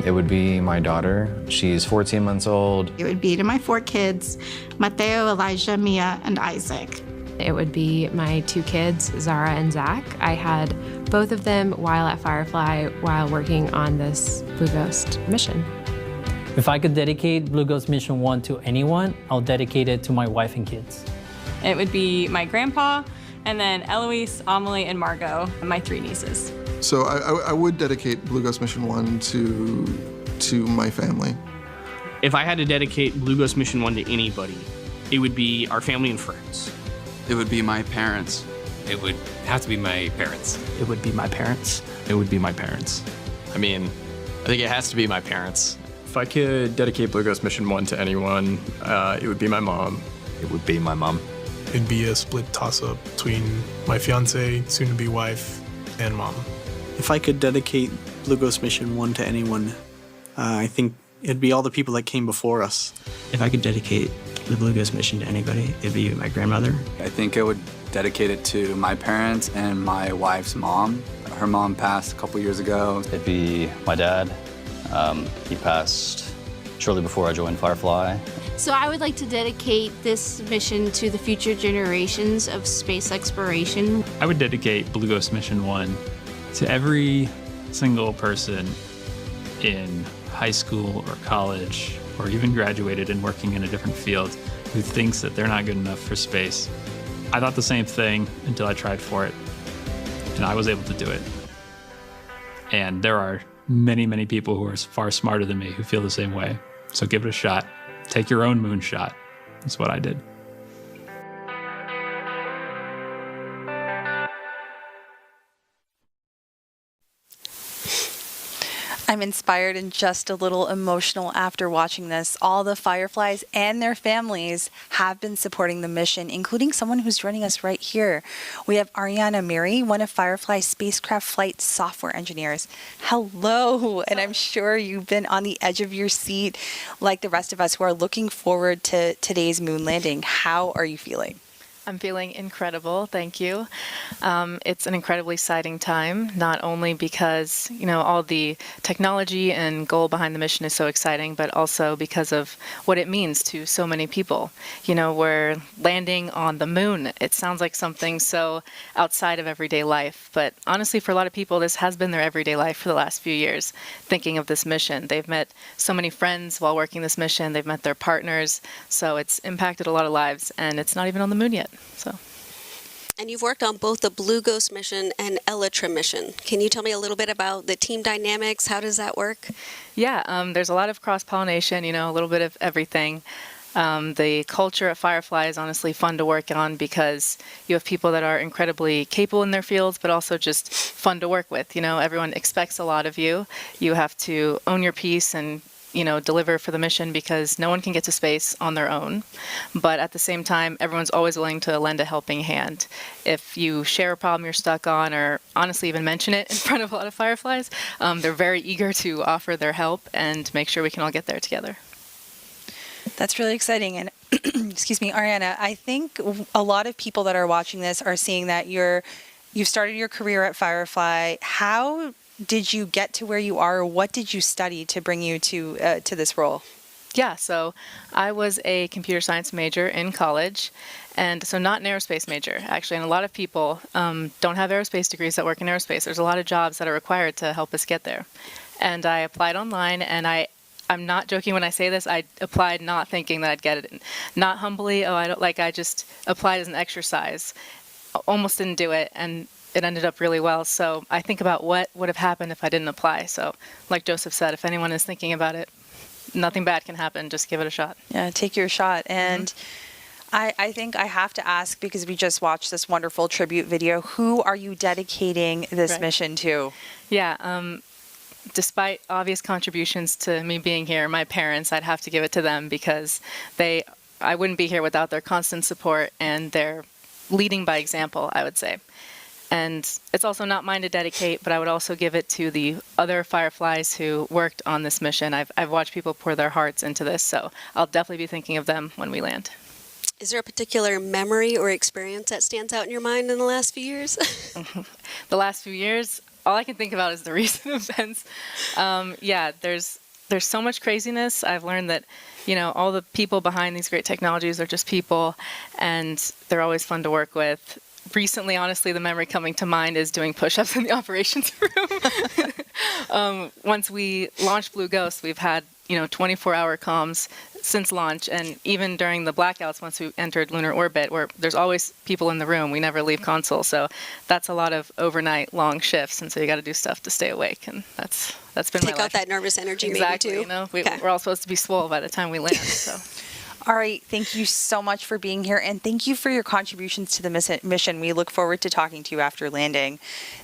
It would be my daughter. She's 14 months old. It would be to my 4 kids, Mateo, Elijah, Mia, and Isaac. It would be my 2 kids, Zara and Zach. I had both of them while at Firefly while working on this Blue Ghost mission. If I could dedicate Blue Ghost Mission 1 to anyone, I'll dedicate it to my wife and kids. It would be my grandpa, and then Eloise, Amelie, and Margot, my 3 nieces. So I would dedicate Blue Ghost Mission 1 to my family. If I had to dedicate Blue Ghost Mission 1 to anybody, it would be our family and friends. It would be my parents. It would have to be my parents. It would be my parents. It would be my parents. I mean, I think it has to be my parents. If I could dedicate Blue Ghost Mission 1 to anyone, it would be my mom. It would be my mom. It'd be a split toss-up between my fiance, soon-to-be wife, and mom. If I could dedicate Blue Ghost Mission 1 to anyone, I think it'd be all the people that came before us. If I could dedicate the Blue Ghost mission to anybody, it'd be my grandmother. I think I would dedicate it to my parents and my wife's mom. Her mom passed a couple years ago. It'd be my dad. He passed shortly before I joined Firefly. So I would like to dedicate this mission to the future generations of space exploration. I would dedicate Blue Ghost Mission 1 to every single person in high school or college or even graduated and working in a different field who thinks that they're not good enough for space. I thought the same thing until I tried for it, and I was able to do it. And there are many, many people who are far smarter than me who feel the same way. So give it a shot. Take your own moon shot. That's what I did. I'm inspired and just a little emotional after watching this. All the Fireflies and their families have been supporting the mission, including someone who's joining us right here. We have Ariana Miri, one of Firefly's spacecraft flight software engineers. Hello, and I'm sure you've been on the edge of your seat like the rest of us who are looking forward to today's moon landing. How are you feeling? I'm feeling incredible, thank you. It's an incredibly exciting time, not only because, all the technology and goal behind the mission is so exciting, but also because of what it means to so many people. We're landing on the moon. It sounds like something so outside of everyday life, but honestly, for a lot of people, this has been their everyday life for the last few years, thinking of this mission. They've met so many friends while working this mission. They've met their partners, so it's impacted a lot of lives, and it's not even on the moon yet. And you've worked on both the Blue Ghost mission and Elytra mission. Can you tell me a little bit about the team dynamics? How does that work? Yeah, there's a lot of cross-pollination, a little bit of everything. The culture at Firefly is honestly fun to work on because you have people that are incredibly capable in their fields, but also just fun to work with. Everyone expects a lot of you. You have to own your piece and deliver for the mission because no one can get to space on their own. But at the same time, everyone's always willing to lend a helping hand. If you share a problem you're stuck on or honestly even mention it in front of a lot of Fireflies, they're very eager to offer their help and make sure we can all get there together. That's really exciting. And excuse me, Ariana, I think a lot of people that are watching this are seeing that you've started your career at Firefly. How did you get to where you are? What did you study to bring you to this role? Yeah, so I was a computer science major in college, and so not an aerospace major, actually. And a lot of people don't have aerospace degrees that work in aerospace. There's a lot of jobs that are required to help us get there. And I applied online, and I'm not joking when I say this. I applied not thinking that I'd get it. Not humbly, I just applied as an exercise. Almost didn't do it, and it ended up really well. So I think about what would have happened if I didn't apply. So like Joseph said, if anyone is thinking about it, nothing bad can happen. Just give it a shot. Yeah, take your shot. And I think I have to ask, because we just watched this wonderful tribute video, who are you dedicating this mission to? Yeah, despite obvious contributions to me being here, my parents, I'd have to give it to them because I wouldn't be here without their constant support and their leading by example, I would say. And it's also not mine to dedicate, but I would also give it to the other Fireflies who worked on this mission. I've watched people pour their hearts into this, so I'll definitely be thinking of them when we land. Is there a particular memory or experience that stands out in your mind in the last few years? The last few years, all I can think about is the recent events. There's so much craziness. I've learned that, all the people behind these great technologies are just people, and they're always fun to work with. Recently, honestly, the memory coming to mind is doing push-ups in the operations room. Once we launched Blue Ghost, we've had 24-hour comms since launch, and even during the blackouts once we entered lunar orbit, where there's always people in the room, we never leave console, so that's a lot of overnight long shifts, and so you got to do stuff to stay awake, and that's been Take my out life. that nervous energy Exactly, maybe too. we're all supposed to be swole by the time we land, so. All right, thank you so much for being here, and thank you for your contributions to the mission. We look forward to talking to you after landing.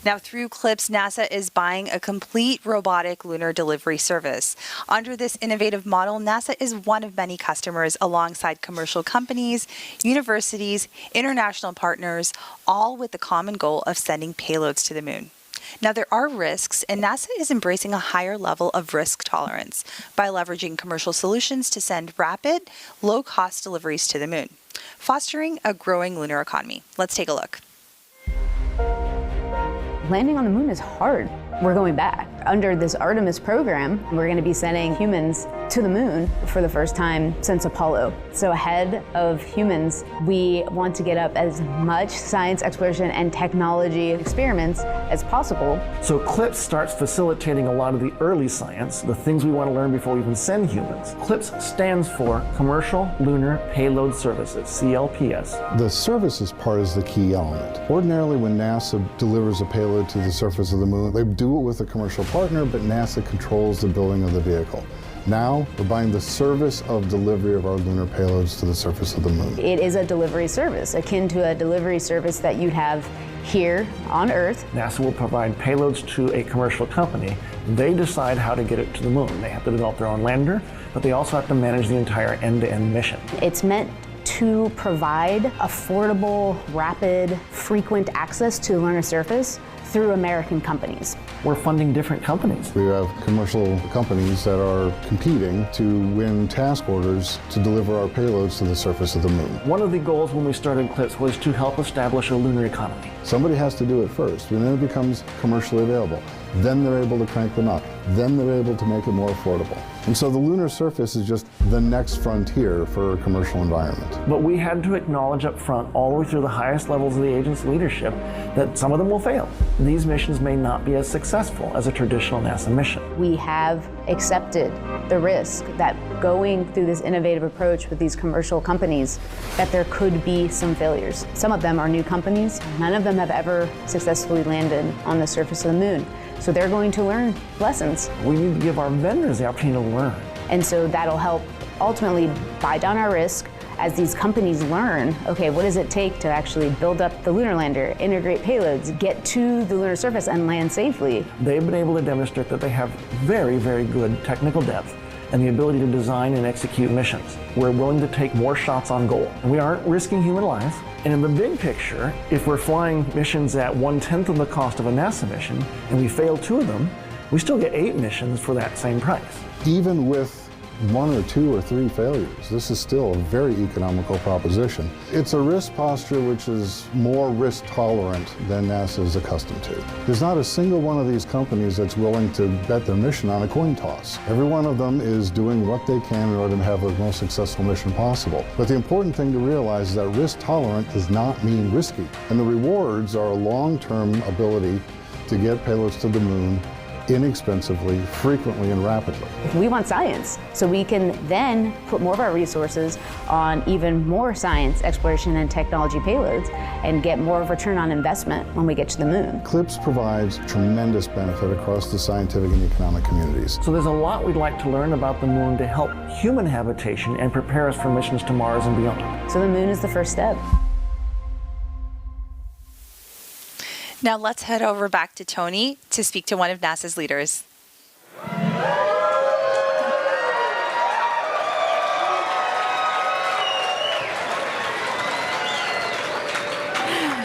Now, through CLPS, NASA is buying a complete robotic lunar delivery service. Under this innovative model, NASA is one of many customers alongside commercial companies, universities, international partners, all with the common goal of sending payloads to the moon. Now, there are risks, and NASA is embracing a higher level of risk tolerance by leveraging commercial solutions to send rapid, low-cost deliveries to the moon, fostering a growing lunar economy. Let's take a look. Landing on the moon is hard. We're going back. Under this Artemis program, we're going to be sending humans to the moon for the first time since Apollo. So ahead of humans, we want to get up as much science, exploration, and technology experiments as possible. So CLPS starts facilitating a lot of the early science, the things we want to learn before we even send humans. CLPS stands for Commercial Lunar Payload Services, CLPS. The services part is the key element. Ordinarily, when NASA delivers a payload to the surface of the moon, they do it with a commercial partner, but NASA controls the building of the vehicle. Now, we're buying the service of delivery of our lunar payloads to the surface of the moon. It is a delivery service, akin to a delivery service that you'd have here on Earth. NASA will provide payloads to a commercial company. They decide how to get it to the moon. They have to develop their own lander, but they also have to manage the entire end-to-end mission. It's meant to provide affordable, rapid, frequent access to the lunar surface through American companies. We're funding different companies. We have commercial companies that are competing to win task orders to deliver our payloads to the surface of the moon. One of the goals when we started CLPS was to help establish a lunar economy. Somebody has to do it first, and then it becomes commercially available. Then they're able to crank them up. Then they're able to make it more affordable. And so the lunar surface is just the next frontier for a commercial environment. But we had to acknowledge up front, all the way through the highest levels of the agency leadership, that some of them will fail. These missions may not be as successful as a traditional NASA mission. We have accepted the risk that going through this innovative approach with these commercial companies, that there could be some failures. Some of them are new companies. None of them have ever successfully landed on the surface of the moon. So they're going to learn lessons. We need to give our vendors the opportunity to learn. And so that'll help ultimately buy down our risk as these companies learn, okay, what does it take to actually build up the lunar lander, integrate payloads, get to the lunar surface and land safely? They've been able to demonstrate that they have very, very good technical depth and the ability to design and execute missions. We're willing to take more shots on goal. And we aren't risking human lives. And in the big picture, if we're flying missions at 1/10 of the cost of a NASA mission, and we fail 2 of them, we still get 8 missions for that same price. Even with 1 or 2 or 3 failures, this is still a very economical proposition. It's a risk posture which is more risk tolerant than NASA is accustomed to. There's not a single one of these companies that's willing to bet their mission on a coin toss. Every one of them is doing what they can in order to have the most successful mission possible. But the important thing to realize is that risk tolerant does not mean risky. And the rewards are a long-term ability to get payloads to the moon inexpensively, frequently, and rapidly. We want science, so we can then put more of our resources on even more science, exploration, and technology payloads and get more of a return on investment when we get to the moon. CLPS provides tremendous benefit across the scientific and economic communities. So there's a lot we'd like to learn about the moon to help human habitation and prepare us for missions to Mars and beyond. So the moon is the first step. Now let's head over back to Tony to speak to one of NASA's leaders.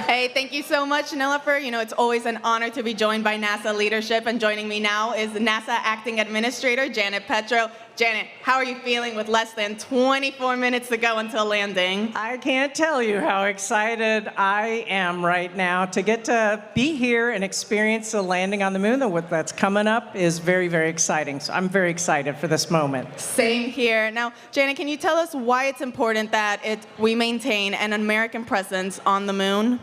Hey, thank Thank you so much, Nilüfer. It's always an honor to be joined by NASA leadership, and joining me now is NASA Acting Administrator Janet Petro. Janet, how are you feeling with less than 24 minutes to go until landing? I can't tell you how excited I am right now to get to be here and experience the landing on the moon. What that's coming up is very, very exciting. So I'm very excited for this moment. Same here. Now, Janet, can you tell us why it's important that we maintain an American presence on the moon?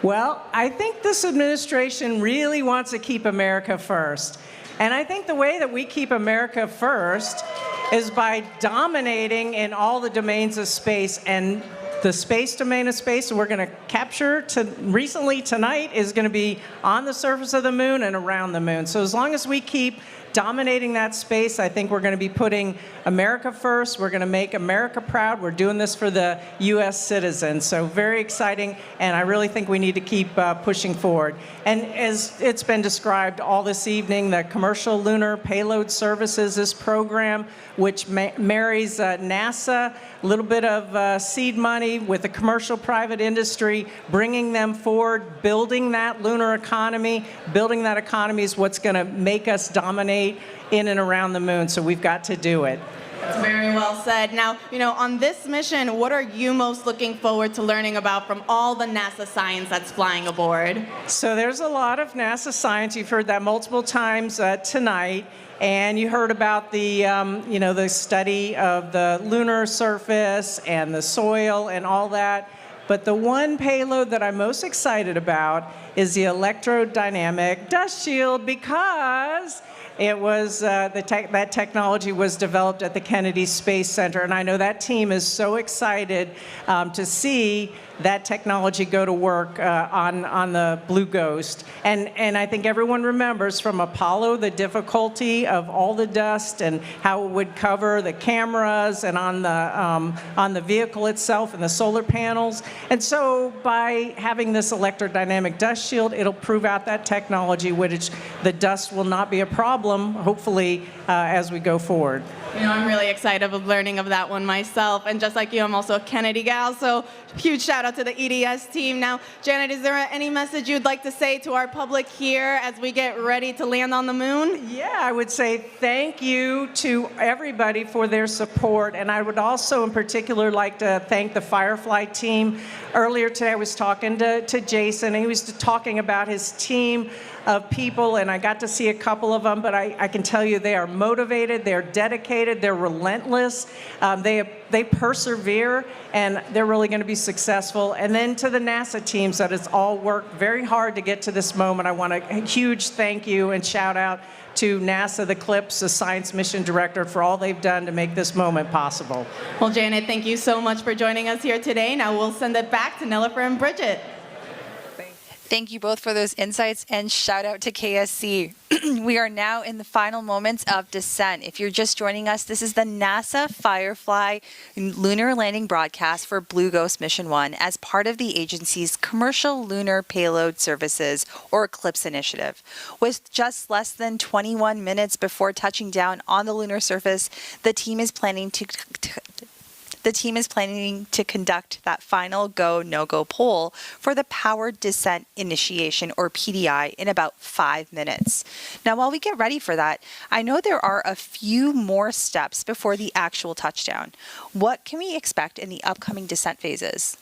Well, I think this administration really wants to keep America first. And I think the way that we keep America first is by dominating in all the domains of space. And the space domain of space we're going to capture tonight is going to be on the surface of the moon and around the moon. So as long as we keep dominating that space, I think we're going to be putting America first. We're going to make America proud. We're doing this for the U.S. citizens. So very exciting, and I really think we need to keep pushing forward. And as it's been described all this evening, the Commercial Lunar Payload Services, this program, which marries NASA, a little bit of seed money with the commercial private industry, bringing them forward, building that lunar economy. Building that economy is what's going to make us dominate in and around the moon, so we've got to do it. That's very well said. Now, on this mission, what are you most looking forward to learning about from all the NASA science that's flying aboard? So there's a lot of NASA science. You've heard that multiple times tonight. And you heard about the, the study of the lunar surface and the soil and all that. But the one payload that I'm most excited about is the electrodynamic dust shield, because it was that technology was developed at the Kennedy Space Center, and I know that team is so excited to see that technology go to work on the Blue Ghost. And I think everyone remembers from Apollo the difficulty of all the dust and how it would cover the cameras and on the vehicle itself and the solar panels. And so by having this electrodynamic dust shield, it'll prove out that technology, which the dust will not be a problem, hopefully, as we go forward. I'm really excited of learning of that one myself. And just like you, I'm also a Kennedy gal, so huge shout out to the EDS team. Now, Janet, is there any message you'd like to say to our public here as we get ready to land on the moon? Yeah, I would say thank you to everybody for their support. And I would also in particular like to thank the Firefly team. Earlier today I was talking to Jason, and he was talking about his team of people, and I got to see a couple of them, but I can tell you they are motivated, they're dedicated, they're relentless, they persevere, and they're really going to be successful. And then to the NASA teams that has all worked very hard to get to this moment, I want a huge thank you and shout out to NASA, the CLIPS, the Science Mission Director, for all they've done to make this moment possible. Well, Janet, thank you so much for joining us here today. Now we'll send it back to Nilüfer and Bridget. Thank you both for those insights, and shout out to KSC. We are now in the final moments of descent. If you're just joining us, this is the NASA Firefly lunar landing broadcast for Blue Ghost Mission 1 as part of the agency's Commercial Lunar Payload Services, or CLIPS initiative. With just less than 21 minutes before touching down on the lunar surface, the team is planning to conduct that final go, no-go poll for the Powered Descent Initiation, or PDI, in about 5 minutes. Now, while we get ready for that, I know there are a few more steps before the actual touchdown. What can we expect in the upcoming descent phases?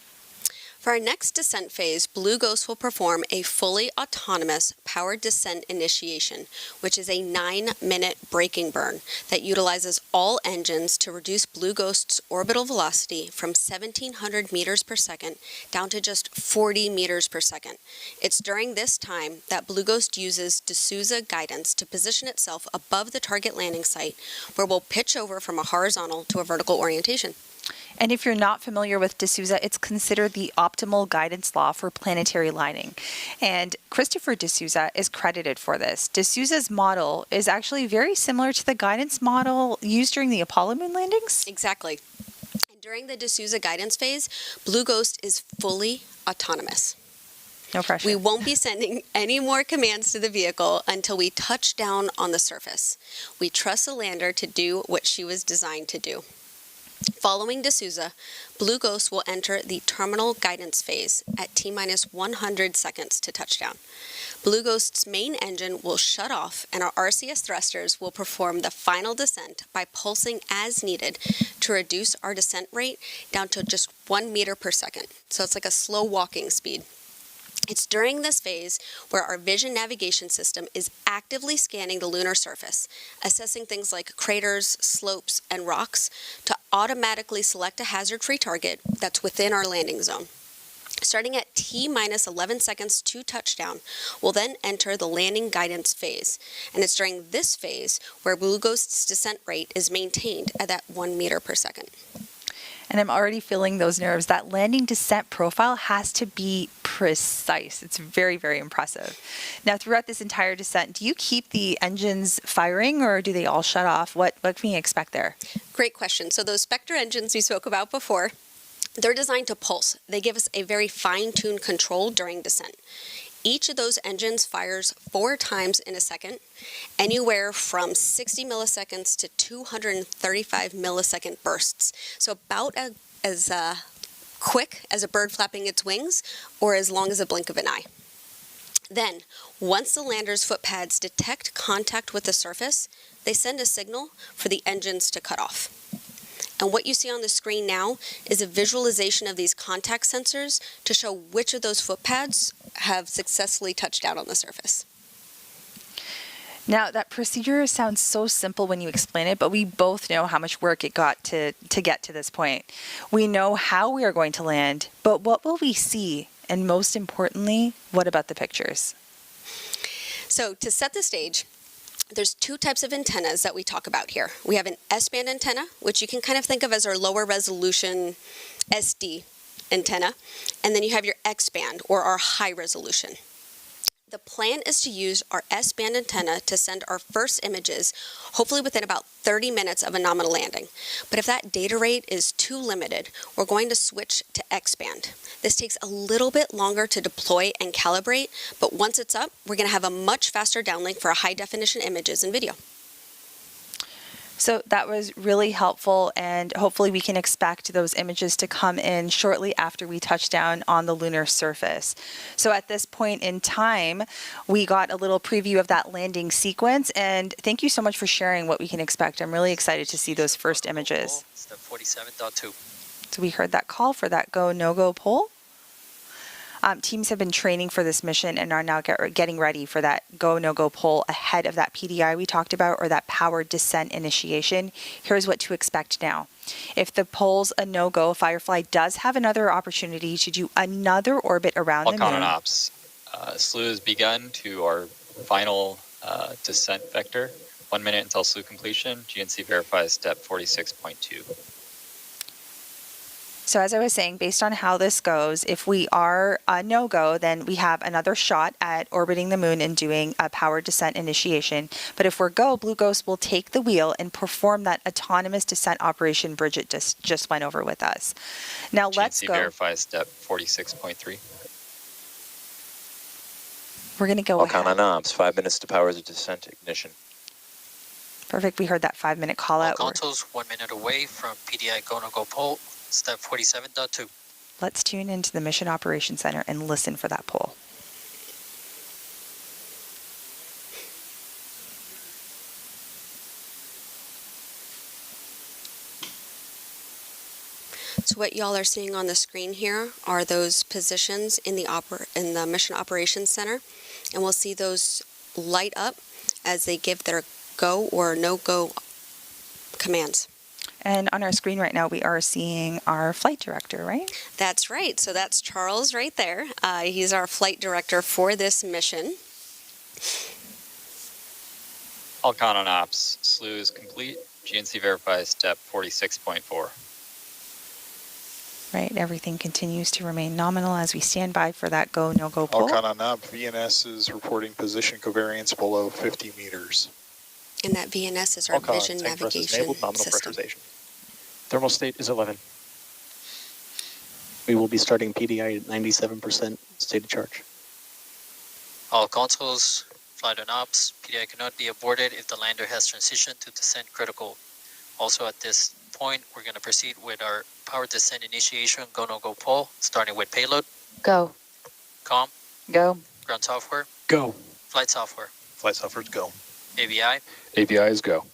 For our next descent phase, Blue Ghost will perform a fully autonomous powered descent initiation, which is a 9-minute braking burn that utilizes all engines to reduce Blue Ghost's orbital velocity from 1,700 meters per second down to just 40 meters per second. It's during this time that Blue Ghost uses D'Souza guidance to position itself above the target landing site, where we'll pitch over from a horizontal to a vertical orientation. And if you're not familiar with D'Souza, it's considered the optimal guidance law for planetary lining. And Christopher D'Souza is credited for this. D'Souza's model is actually very similar to the guidance model used during the Apollo moon landings. Exactly. And during the D'Souza guidance phase, Blue Ghost is fully autonomous. No pressure. We won't be sending any more commands to the vehicle until we touch down on the surface. We trust the lander to do what she was designed to do. Following D'Souza, Blue Ghost will enter the terminal guidance phase at T-minus 100 seconds to touchdown. Blue Ghost's main engine will shut off, and our RCS thrusters will perform the final descent by pulsing as needed to reduce our descent rate down to just 1 meter per second. So it's like a slow walking speed. It's during this phase where our vision navigation system is actively scanning the lunar surface, assessing things like craters, slopes, and rocks to automatically select a hazard-free target that's within our landing zone. Starting at T-minus 11 seconds to touchdown, we'll then enter the landing guidance phase, and it's during this phase where Blue Ghost's descent rate is maintained at that 1 meter per second. And I'm already feeling those nerves. That landing descent profile has to be precise. It's very, very impressive. Now, throughout this entire descent, do you keep the engines firing or do they all shut off? What can we expect there? Great question. So those Spectre engines we spoke about before, they're designed to pulse. They give us a very fine-tuned control during descent. Each of those engines fires 4 times in a second, anywhere from 60 milliseconds to 235 millisecond bursts. So about as quick as a bird flapping its wings or as long as a blink of an eye. Then, once the lander's foot pads detect contact with the surface, they send a signal for the engines to cut off. And what you see on the screen now is a visualization of these contact sensors to show which of those foot pads have successfully touched down on the surface. Now, that procedure sounds so simple when you explain it, but we both know how much work it got to get to this point. We know how we are going to land, but what will we see? And most importantly, what about the pictures? So to set the stage, there's 2 types of antennas that we talk about here. We have an S-band antenna, which you can kind of think of as our lower resolution SD antenna, and then you have your X-band, or our high resolution. The plan is to use our S-band antenna to send our first images, hopefully within about 30 minutes of a nominal landing. But if that data rate is too limited, we're going to switch to X-band. This takes a little bit longer to deploy and calibrate, but once it's up, we're going to have a much faster downlink for high-definition images and video. So that was really helpful, and hopefully we can expect those images to come in shortly after we touch down on the lunar surface. So at this point in time, we got a little preview of that landing sequence, and thank you so much for sharing what we can expect. I'm really excited to see those first images. Step 47.2. So we heard that call for that go, no-go poll. Teams have been training for this mission and are now getting ready for that go, no-go poll ahead of that PDI we talked about, or that powered descent initiation. Here's what to expect now. If the poll's a no-go, Firefly does have another opportunity to do another orbit around the moon. All ops. SLU has begun to our final descent vector. 1 minute until SLU completion. GNC verifies step 46.2. So as I was saying, based on how this goes, if we are a no-go, then we have another shot at orbiting the moon and doing a powered descent initiation. But if we're go, Blue Ghost will take the wheel and perform that autonomous descent operation Bridget just went over with us. Now let's go. Verify step 46.3. We're going to go ahead. On ops, 5 minutes to power the descent ignition. Perfect. We heard that 5-minute call out. Consoles 1 minute away from PDI go, no-go poll. Step 47.2. Let's tune into the Mission Operations Center and listen for that poll. So what y'all are seeing on the screen here are those positions in the Mission Operations Center, and we'll see those light up as they give their go or no-go commands. And on our screen right now, we are seeing our flight director, right? That's right. So that's Charles right there. He's our flight director for this mission. All on ops. SLU is complete. GNC verifies step 46.4. Right. Everything continues to remain nominal as we stand by for that go, no-go poll. All on op. VNS is reporting position covariance below 50 meters. And that VNS is our vision navigation system. Thermal state is 11. We will be starting PDI at 97% state of charge. All consoles, flight on ops. PDI cannot be aborted if the lander has transitioned to descent critical. Also at this point, we're going to proceed with our power descent initiation, go, no, go, pull, starting with payload. Go. Comm. Go. Ground software. Go. Flight software. Flight software's go. AVI. AVI is go.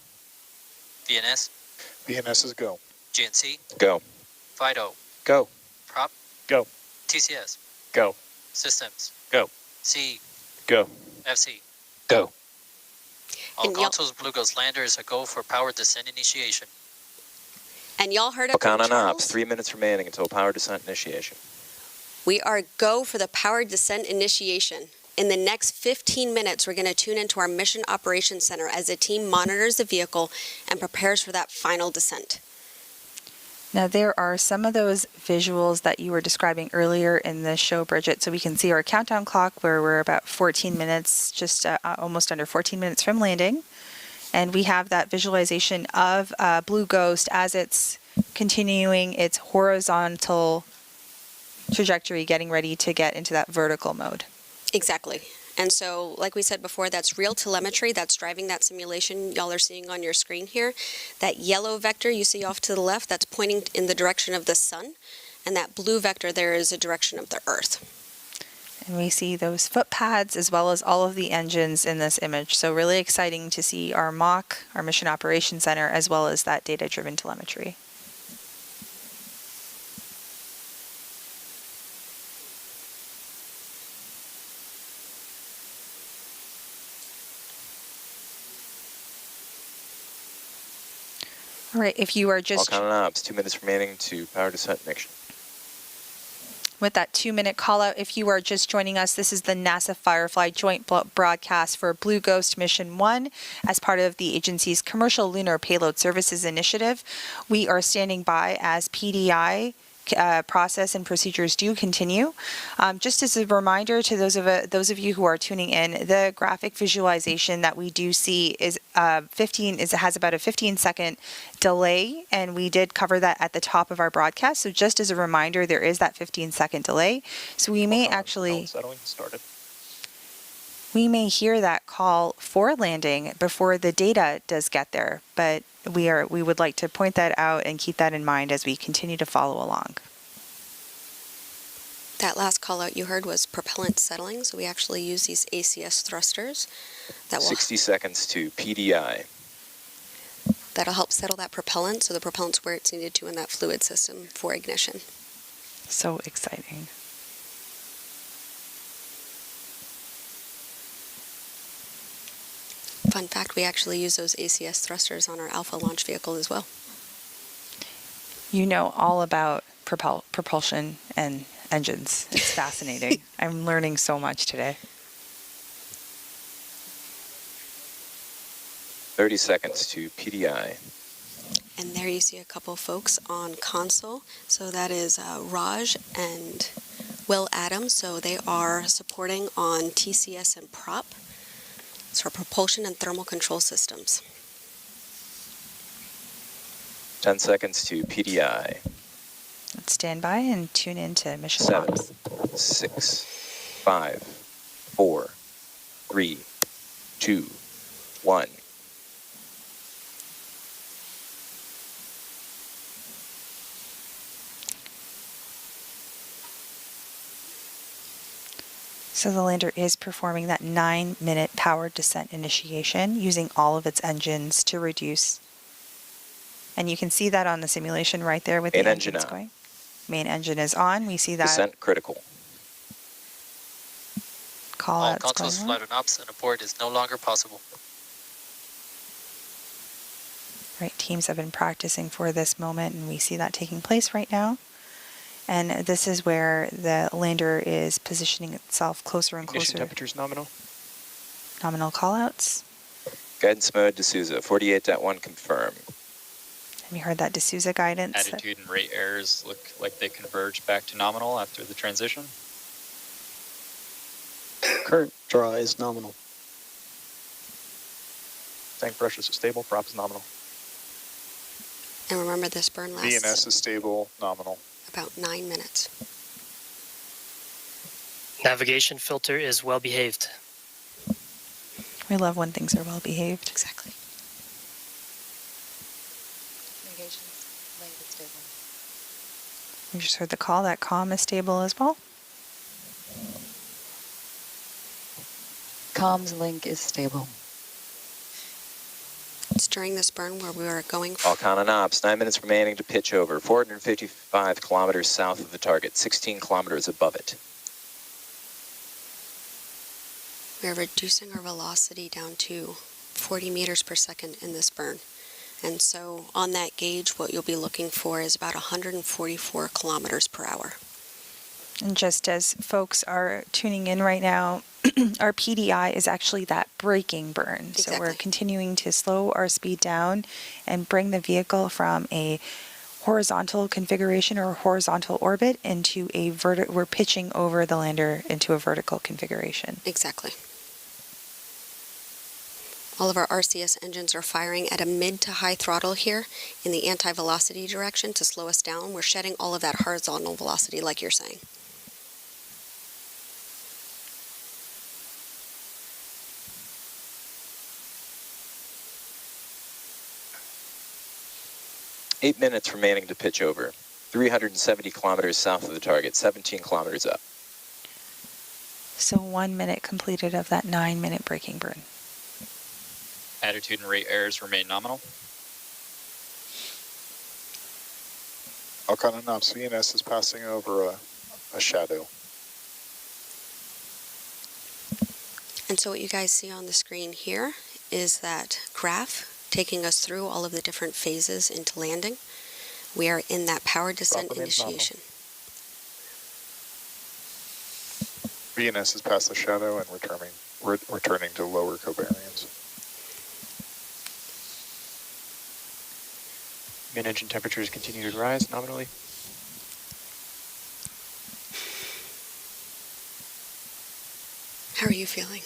VNS. VNS is go. GNC. Go. FIDO. Go. Prop. Go. TCS. Go. Systems. Go. CE. Go. FC. Go. All And y'all- consoles Blue Ghost landers a go for power descent initiation. And y'all heard it from Count on Charles. ops. 3 minutes remaining until power descent initiation. We are go for the power descent initiation. In the next 15 minutes, we're going to tune into our Mission Operations Center as the team monitors the vehicle and prepares for that final descent. Now, there are some of those visuals that you were describing earlier in the show, Bridget. So we can see our countdown clock where we're about 14 minutes, just almost under 14 minutes from landing. And we have that visualization of Blue Ghost as it's continuing its horizontal trajectory, getting ready to get into that vertical mode. Exactly. And so, like we said before, that's real telemetry that's driving that simulation y'all are seeing on your screen here. That yellow vector you see off to the left, that's pointing in the direction of the sun. And that blue vector there is the direction of the Earth. And we see those footpads as well as all of the engines in this image. So really exciting to see our MOC, our Mission Operations Center, as well as that data-driven telemetry. All right, if you are All just count on ops. 2 minutes remaining to power descent initiation. with that 2-minute call out, if you are just joining us, this is the NASA Firefly joint broadcast for Blue Ghost Mission 1 as part of the agency's Commercial Lunar Payload Services Initiative. We are standing by as PDI process and procedures do continue. Just as a reminder to those of you who are tuning in, the graphic visualization that we do see is has about a 15-second delay, and we did cover that at the top of our broadcast. So just as a reminder, there is that 15-second delay. So we may actually hear that call for landing before the data does get there, but we would like to point that out and keep that in mind as we continue to follow along. That last call out you heard was propellant settling, so we actually use these ACS thrusters that will 60 seconds to PDI. that'll help settle that propellant so the propellant's where it's needed to in that fluid system for ignition. So exciting. Fun fact, we actually use those ACS thrusters on our Alpha launch vehicle as well. You know all about propulsion and engines. It's fascinating. I'm learning so much today. 30 seconds to PDI. And there you see a couple folks on console. So that is Raj and Will Adams. So they are supporting on TCS and prop. It's for propulsion and thermal control systems. 10 seconds to PDI. Let's stand by and tune in to Mission 7, Ops. 6, 5, 4, 3, 2, 1. So the lander is performing that 9-minute powered descent initiation using all of its engines to reduce. And you can see that on the simulation right there with Main the engine engines on. going. Main engine is on. We see that Descent critical. call All outs consoles going flight on. on ops and abort is no longer possible. Right, teams have been practicing for this moment, and we see that taking place right now. And this is where the lander is positioning itself closer and Ignition closer. temperatures nominal. Nominal callouts. Guidance mode D'Souza. 48.1 confirm. And we heard that D'Souza guidance. Attitude and rate errors look like they converge back to nominal after the transition. Current draw is nominal. Tank pressures are stable. Prop is nominal. And remember, this burn lasts VNS is stable. Nominal. about 9 minutes. Navigation filter is well behaved. We love when things are well behaved. Exactly. We just heard the call. That comm is stable as well. Comms link is stable. It's during this burn where we are going All con and ops, 9 minutes remaining to pitch over. 455 kilometers south of the target, 16 kilometers above it. We are reducing our velocity down to 40 meters per second in this burn. And so on that gauge, what you'll be looking for is about 144 kilometers per hour. And just as folks are tuning in right now, our PDI is actually that braking burn. Exactly. So we're continuing to slow our speed down and bring the vehicle from a horizontal configuration or horizontal orbit into a we're pitching over the lander into a vertical configuration. Exactly. All of our RCS engines are firing at a mid to high throttle here in the anti-velocity direction to slow us down. We're shedding all of that horizontal velocity like you're saying. Eight minutes remaining to pitch over. 370 kilometers south of the target, 17 kilometers up. So 1 minute completed of that 9-minute braking burn. Attitude and rate errors remain nominal. Alcon and Ops, VNS is passing over a shadow. And so what you guys see on the screen here is that graph taking us through all of the different phases into landing. We are in that power descent initiation. VNS is past the shadow and returning to lower covariance. Main engine temperatures continue to rise nominally. How are you feeling?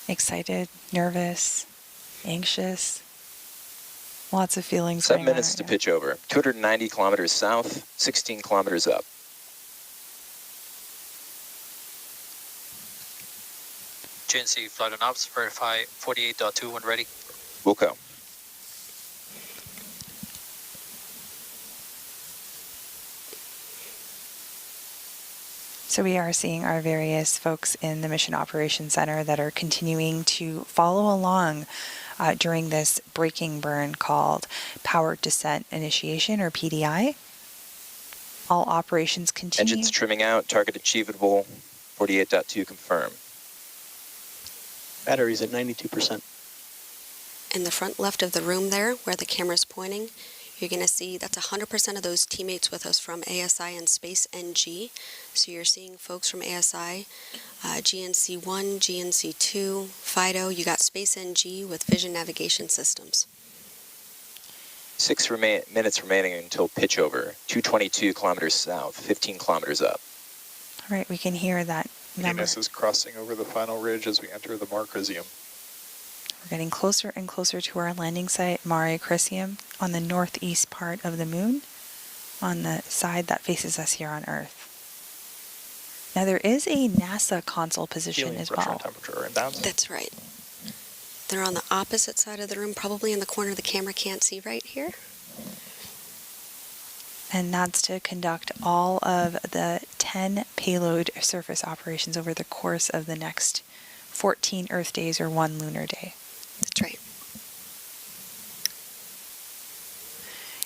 Excited, nervous, anxious. Lots of feelings. 7 minutes to pitch over. 290 kilometers south, 16 kilometers up. GNC flight and ops, verify 48.2 when ready. We'll go. So we are seeing our various folks in the Mission Operations Center that are continuing to follow along during this braking burn called Power Descent Initiation, or PDI. All operations continue. Engines trimming out, target achievable, 48.2 confirm. Batteries at 92%. In the front left of the room there, where the camera's pointing, you're going to see that's 100% of those teammates with us from ASI and Space NG. So you're seeing folks from ASI, GNC1, GNC2, FIDO. You got Space NG with Vision Navigation Systems. 6 minutes remaining until pitch over. 222 kilometers south, 15 kilometers up. All right, we can hear that number. VNS is crossing over the final ridge as we enter the Marquisium. We're getting closer and closer to our landing site, Mare Crisium, on the northeast part of the moon, on the side that faces us here on Earth. Now there is a NASA console position as well. That's right. They're on the opposite side of the room, probably in the corner the camera can't see right here. And that's to conduct all of the 10 payload surface operations over the course of the next 14 Earth days or 1 lunar day. That's right.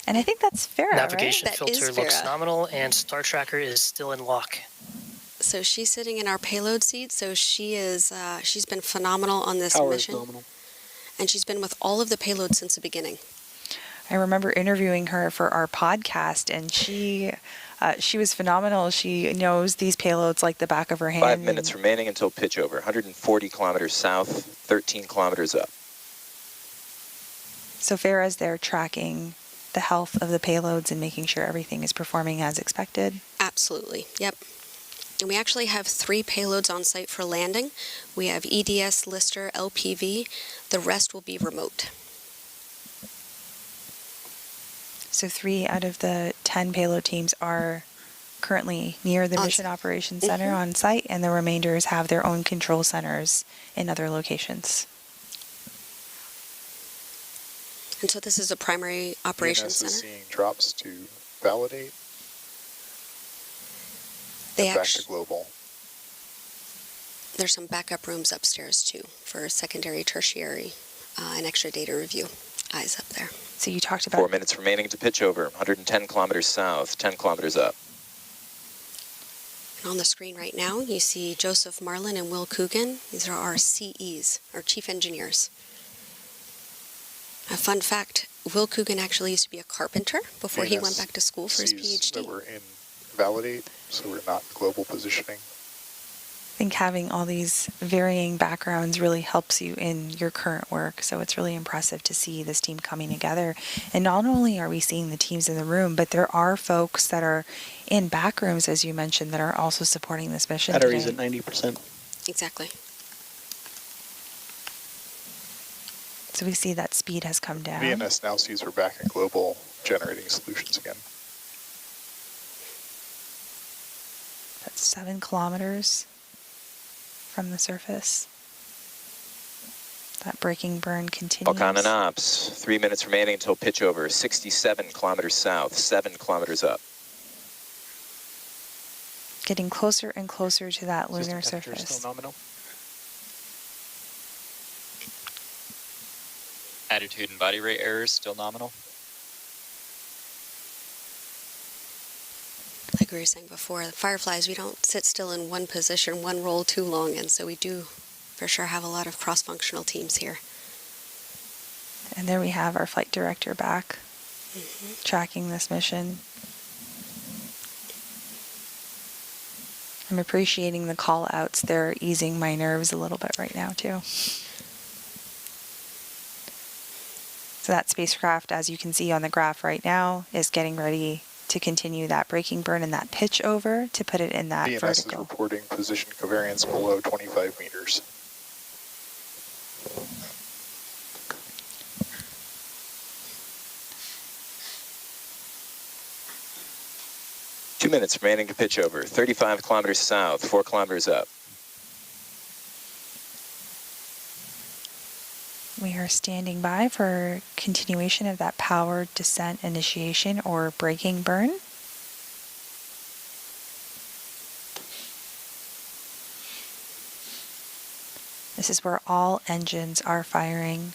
And I think that's fair, Navigation right? filter looks nominal, and Star Tracker is still in lock. So she's sitting in our payload seat. So she is. She's been phenomenal on this mission, and she's been with all of the payloads since the beginning. I remember interviewing her for our podcast, and she was phenomenal. She knows these payloads like the back of her hand. 5 minutes remaining until pitch over. 140 kilometers south, 13 kilometers up. So Farah's there tracking the health of the payloads and making sure everything is performing as expected. Absolutely. Yep. And we actually have 3 payloads on site for landing. We have EDS, Lister, LPV. The rest will be remote. So 3 out of the 10 payload teams are currently near the Mission Operations Center on site, and the remainders have their own control centers in other locations. And so this is a primary operations VNS center. is seeing drops to validate. They back to global. There's some backup rooms upstairs too for secondary, tertiary, and extra data review. Eyes up there. So you talked about 4 minutes remaining to pitch over. 110 kilometers south, 10 kilometers up. And on the screen right now, you see Joseph Marlin and Will Coogan. These are our CEs, our chief engineers. A fun fact, Will Coogan actually used to be a carpenter before he went back to school for his PhD. That we're in validate, so we're not global positioning. I think having all these varying backgrounds really helps you in your current work. So it's really impressive to see this team coming together. And not only are we seeing the teams in the room, but there are folks that are in back rooms, as you mentioned, that are also supporting this mission. Batteries today. at 90%. Exactly. So we see that speed has come down. VNS now sees we're back in global generating solutions again. That's 7 kilometers from the surface. That braking burn continues. Falcon and Ops, 3 minutes remaining until pitch over. 67 kilometers south, 7 kilometers up. Getting closer and closer to that lunar surface. Still nominal. Attitude and body rate errors still nominal. Like we were saying before, the Fireflies, we don't sit still in one position, one role too long, and so we do for sure have a lot of cross-functional teams here. And there we have our flight director back, tracking this mission. I'm appreciating the call outs. They're easing my nerves a little bit right now too. So that spacecraft, as you can see on the graph right now, is getting ready to continue that braking burn and that pitch over to put it in that VNS vertical. is reporting position covariance below 25 meters. Two minutes remaining to pitch over. 35 kilometers south, 4 kilometers up. We are standing by for continuation of that powered descent initiation or braking burn. This is where all engines are firing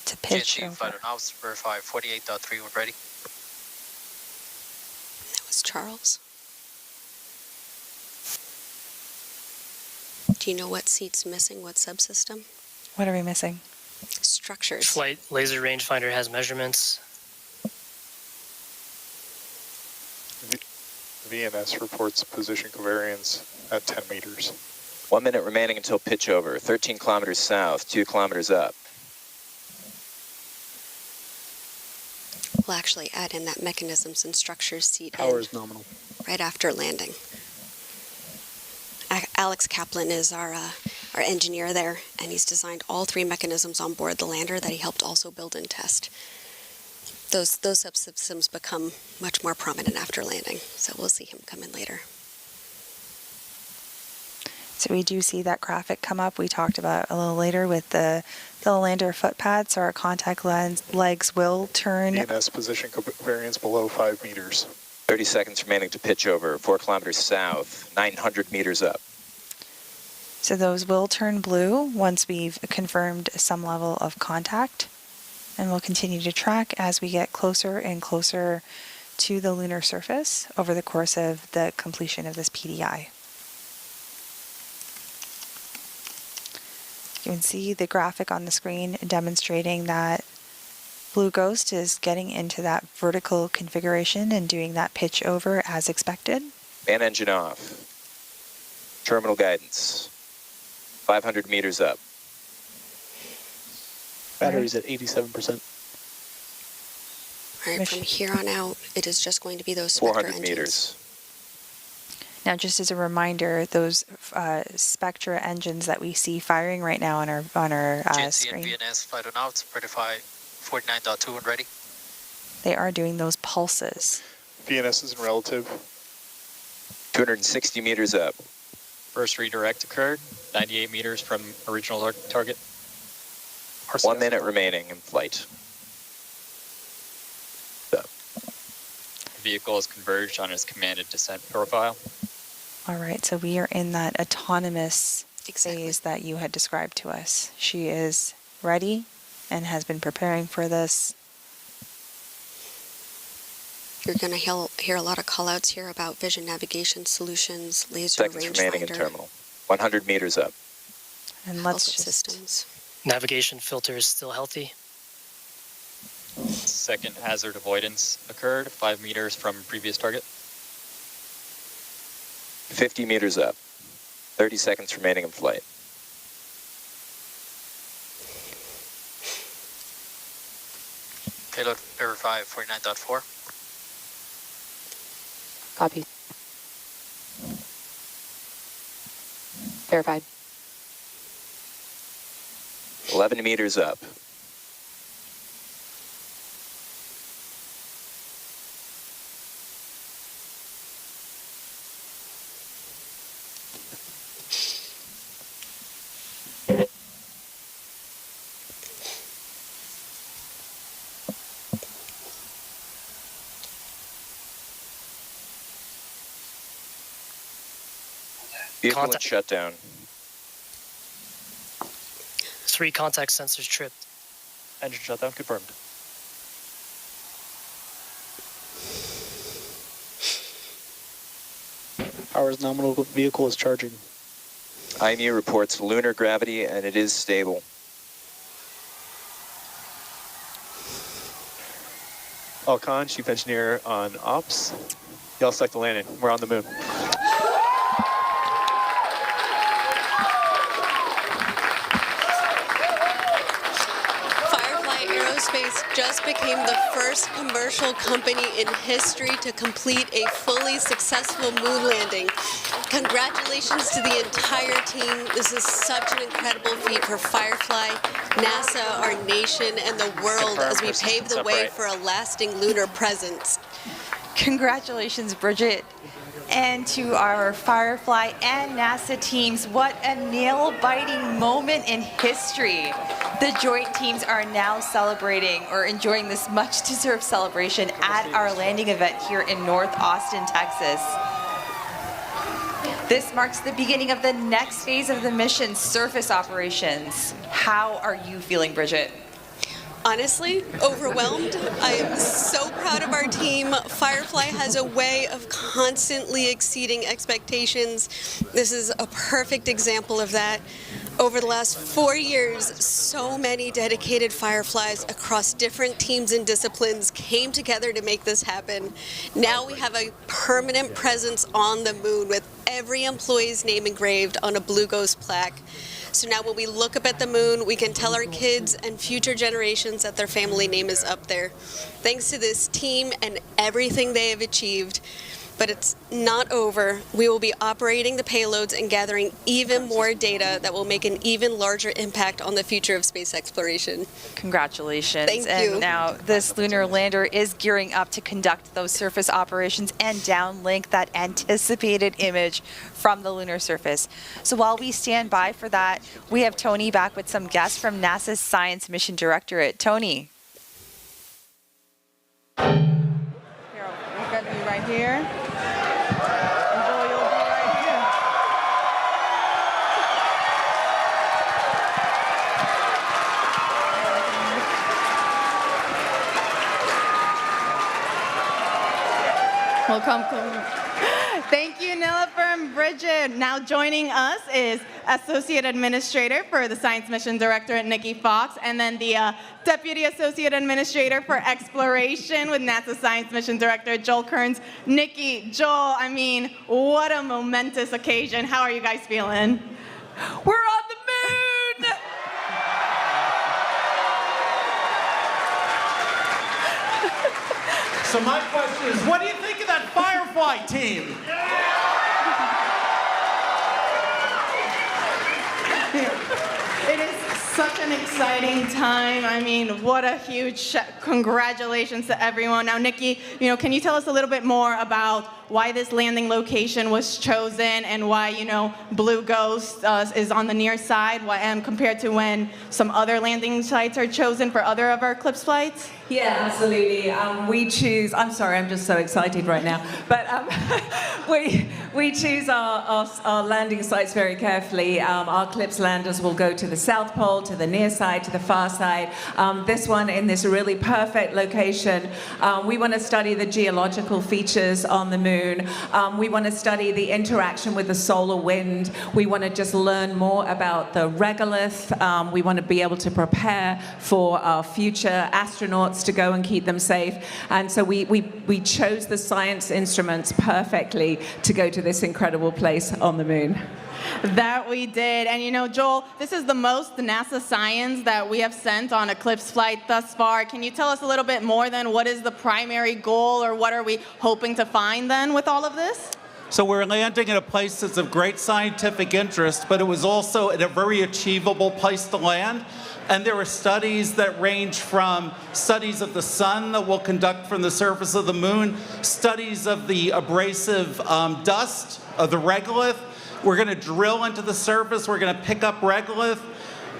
to pitch GNC over. flight on ops, verify 48.3 when ready. That was Charles. Do you know what seat's missing, what subsystem? What are we missing? Structures. Flight laser rangefinder has measurements. VNS reports position covariance at 10 meters. 1 minute remaining until pitch over. 13 kilometers south, 2 kilometers up. We'll actually add in that mechanisms and structures seat Power in is nominal. right after landing. Alex Kaplan is our engineer there, and he's designed all 3 mechanisms on board the lander that he helped also build and test. Those subsystems become much more prominent after landing, so we'll see him come in later. So we do see that graphic come up we talked about a little later with the lander footpad, so our contact legs will turn. VNS position covariance below 5 meters. 30 seconds remaining to pitch over. 4 kilometers south, 900 meters up. So those will turn blue once we've confirmed some level of contact. And we'll continue to track as we get closer and closer to the lunar surface over the course of the completion of this PDI. You can see the graphic on the screen demonstrating that Blue Ghost is getting into that vertical configuration and doing that pitch over as expected. Man engine off. Terminal guidance. 500 meters up. Batteries at 87%. All right, from here on out, it is just going to be those Spectra 400 engines. meters. Now, just as a reminder, those Spectra engines that we see firing right now on our GNC screen, and VNS flight on ops, verify 49.2 when ready. they are doing those pulses. VNS is in relative. 260 meters up. First redirect occurred, 98 meters from original target. 1 minute remaining in flight. The vehicle is converged on its commanded descent profile. All right, so we are in that autonomous phase that you had described to us. She is ready and has been preparing for this. You're going to hear a lot of call-outs here about vision navigation solutions, laser Seconds remaining in rangefinder, terminal. 100 meters up. And let's health just systems. Navigation filter is still healthy. Second hazard avoidance occurred 5 meters from previous target. 50 meters up. 30 seconds remaining in flight. Payload verify 49.4. Copy. Verified. 11 meters up. Vehicle and shutdown. 3 contact sensors tripped. Engine shutdown confirmed. Power's nominal vehicle is charging. IMU reports lunar gravity and it is stable. All Khan, Chief Engineer on Ops. Y'all select the landing. We're on the moon. Firefly Aerospace just became the first commercial company in history to complete a fully successful moon landing. Congratulations to the entire team. This is such an incredible feat for Firefly, NASA, our nation, and the world as we pave the way for a lasting lunar presence. Congratulations, Bridget. And to our Firefly and NASA teams, what a nail-biting moment in history. The joint teams are now celebrating or enjoying this much-deserved celebration at our landing event here in North Austin, Texas. This marks the beginning of the next phase of the mission, surface operations. How are you feeling, Bridget? Honestly, overwhelmed. I am so proud of our team. Firefly has a way of constantly exceeding expectations. This is a perfect example of that. Over the last 4 years, so many dedicated Fireflies across different teams and disciplines came together to make this happen. Now we have a permanent presence on the moon with every employee's name engraved on a Blue Ghost plaque. So now when we look up at the moon, we can tell our kids and future generations that their family name is up there. Thanks to this team and everything they have achieved. But it's not over. We will be operating the payloads and gathering even more data that will make an even larger impact on the future of space exploration. Congratulations. Thank you. And now this lunar lander is gearing up to conduct those surface operations and downlink that anticipated image from the lunar surface. So while we stand by for that, we have Tony back with some guests from NASA's Science Mission Directorate. Tony. Here, we're going to be right here. Enjoy, you'll be right here. Welcome. Thank you, Nilifer and Bridget. Now joining us is Associate Administrator for the Science Mission Directorate, Nikki Fox, and then the Deputy Associate Administrator for Exploration with NASA Science Mission Director, Joel Kearns. Nikki, Joel, I mean, what a momentous occasion. How are you guys feeling? We're on the moon! So my question is, what do you think of that Firefly team? It is Such an exciting time. I mean, what a huge congratulations to everyone. Now, Nikki, can you tell us a little bit more about why this landing location was chosen and why, Blue Ghost is on the near side compared to when some other landing sites are chosen for other of our CLIPS flights? Yeah, absolutely. We choose, I'm sorry, I'm just so excited right now, but we choose our landing sites very carefully. Our CLIPS landers will go to the South Pole, to the near side, to the far side. This one in this really perfect location. We want to study the geological features on the moon. We want to study the interaction with the solar wind. We want to just learn more about the regolith. We want to be able to prepare for our future astronauts to go and keep them safe. And so we chose the science instruments perfectly to go to this incredible place on the moon. That we did. And Joel, this is the most NASA science that we have sent on a CLIPS flight thus far. Can you tell us a little bit more then? What is the primary goal, or what are we hoping to find then with all of this? So we're landing in a place that's of great scientific interest, but it was also in a very achievable place to land. And there are studies that range from studies of the sun that we'll conduct from the surface of the moon, studies of the abrasive dust of the regolith. We're going to drill into the surface. We're going to pick up regolith.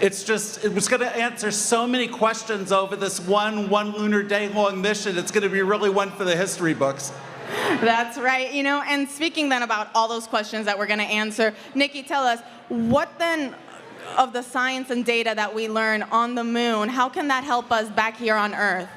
It was going to answer so many questions over this one lunar day long mission. It's going to be really one for the history books. That's right. And speaking then about all those questions that we're going to answer, Nikki, tell us, what then of the science and data that we learn on the moon, how can that help us back here on Earth?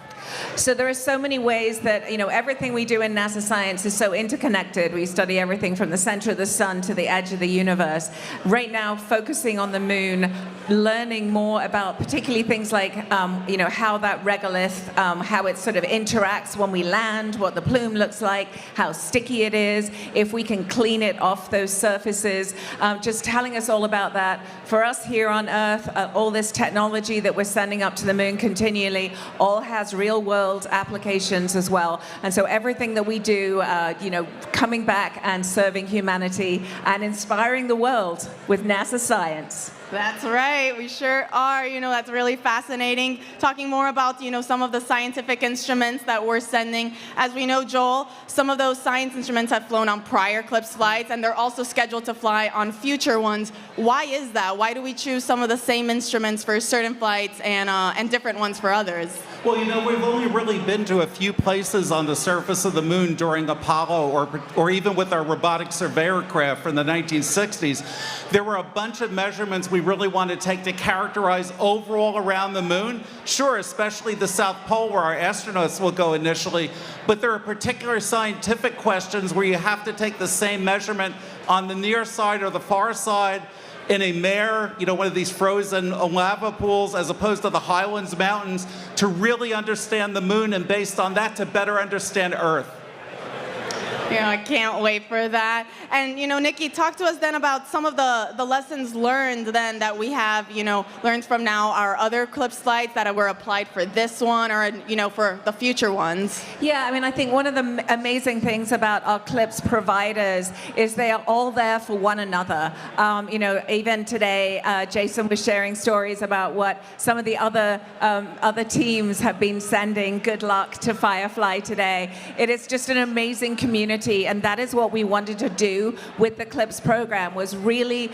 So there are so many ways that, everything we do in NASA science is so interconnected. We study everything from the center of the sun to the edge of the universe. Right now, focusing on the moon, learning more about particularly things like, how that regolith, how it sort of interacts when we land, what the plume looks like, how sticky it is, if we can clean it off those surfaces, just telling us all about that. For us here on Earth, all this technology that we're sending up to the moon continually all has real-world applications as well. And so everything that we do, coming back and serving humanity and inspiring the world with NASA science. That's right, we sure are. That's really fascinating. Talking more about, some of the scientific instruments that we're sending. As we know, Joel, some of those science instruments have flown on prior CLIPS flights, and they're also scheduled to fly on future ones. Why is that? Why do we choose some of the same instruments for certain flights and different ones for others? Well, we've only really been to a few places on the surface of the moon during Apollo or even with our robotic surveyor craft from the 1960s. There were a bunch of measurements we really want to take to characterize overall around the moon. Sure, especially the South Pole where our astronauts will go initially, but there are particular scientific questions where you have to take the same measurement on the near side or the far side in a mare, one of these frozen lava pools, as opposed to the Highlands Mountains, to really understand the moon, and based on that, to better understand Earth. I can't wait for that. And, Nikki, talk to us then about some of the lessons learned then that we have, learned from now our other CLIPS flights that were applied for this one or, for the future ones. Yeah, I think one of the amazing things about our CLIPS providers is they are all there for one another. Even today, Jason was sharing stories about what some of the other teams have been sending. Good luck to Firefly today. It is just an amazing community. And that is what we wanted to do with the CLIPS program, was really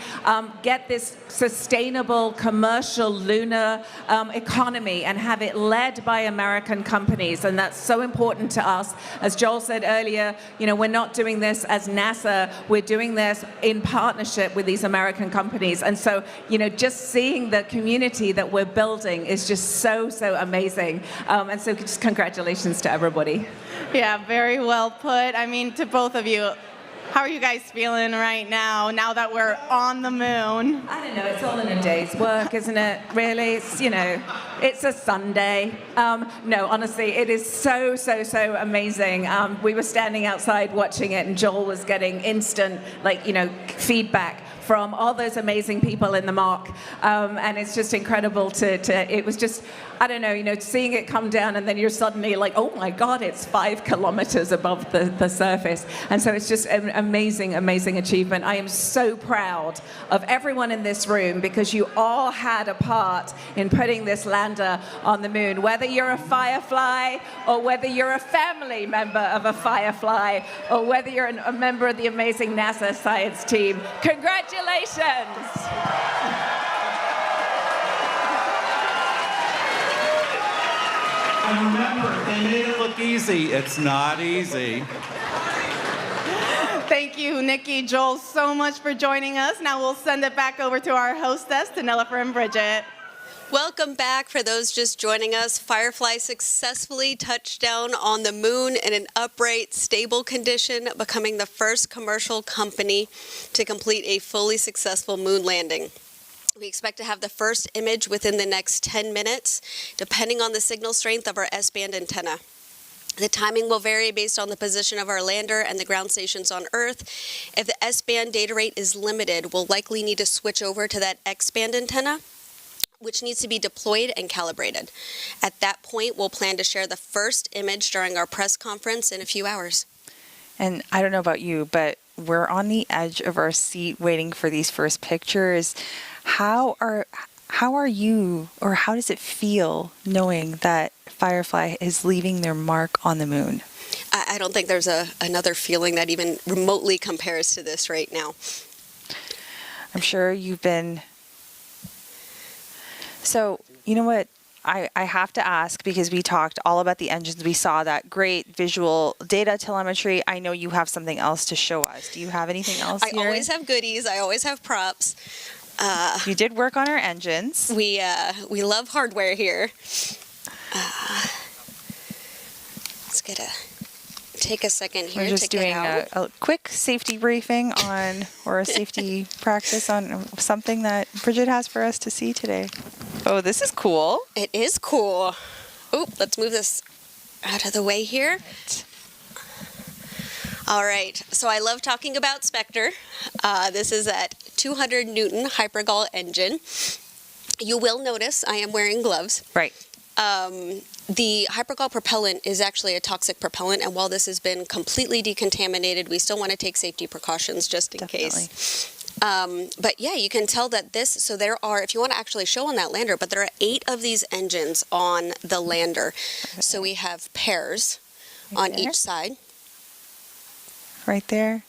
get this sustainable commercial lunar economy and have it led by American companies. And that's so important to us. As Joel said earlier, we're not doing this as NASA. We're doing this in partnership with these American companies. And so, just seeing the community that we're building is just so amazing. And so just congratulations to everybody. Yeah, very well put. To both of you, how are you guys feeling right now that we're on the moon? I don't know, it's all in a day's work, isn't it? Really, it's a Sunday. No, honestly, it is so amazing. We were standing outside watching it, and Joel was getting instant, feedback from all those amazing people in the mock. And it's just incredible it was just, I don't know, seeing it come down and then you're suddenly like, oh my God, it's 5 kilometers above the surface. And so it's just an amazing, amazing achievement. I am so proud of everyone in this room because you all had a part in putting this lander on the moon. Whether you're a Firefly or whether you're a family member of a Firefly or whether you're a member of the amazing NASA science team, congratulations! And remember, they made it look easy. It's not easy. Thank you, Nikki, Joel, so much for joining us. Now we'll send it back over to our hostess, to Nilofer and Bridget. Welcome back. For those just joining us, Firefly successfully touched down on the moon in an upright, stable condition, becoming the first commercial company to complete a fully successful moon landing. We expect to have the first image within the next 10 minutes, depending on the signal strength of our S-band antenna. The timing will vary based on the position of our lander and the ground stations on Earth. If the S-band data rate is limited, we'll likely need to switch over to that X-band antenna, which needs to be deployed and calibrated. At that point, we'll plan to share the first image during our press conference in a few hours. And I don't know about you, but we're on the edge of our seat waiting for these first pictures. How are you, or how does it feel knowing that Firefly is leaving their mark on the moon? I don't think there's another feeling that even remotely compares to this right now. I'm sure you've been... So, you know what? I have to ask, because we talked all about the engines. We saw that great visual data telemetry. I know you have something else to show us. Do you have anything else here? I always have goodies. I always have props. You did work on our engines. We love hardware here. Let's take a second here. We're just doing a quick safety briefing on, or a safety practice on something that Bridget has for us to see today. Oh, this is cool. It is cool. Oh, let's move this out of the way here. All right, so I love talking about Spectre. This is that 200 Newton Hypergol engine. You will notice I am wearing gloves. Right. The hypergol propellant is actually a toxic propellant, and while this has been completely decontaminated, we still want to take safety precautions just in case. But yeah, you can tell that so there are, if you want to actually show on that lander, but there are 8 of these engines on the lander. Okay. So we have pairs on each side. Right there.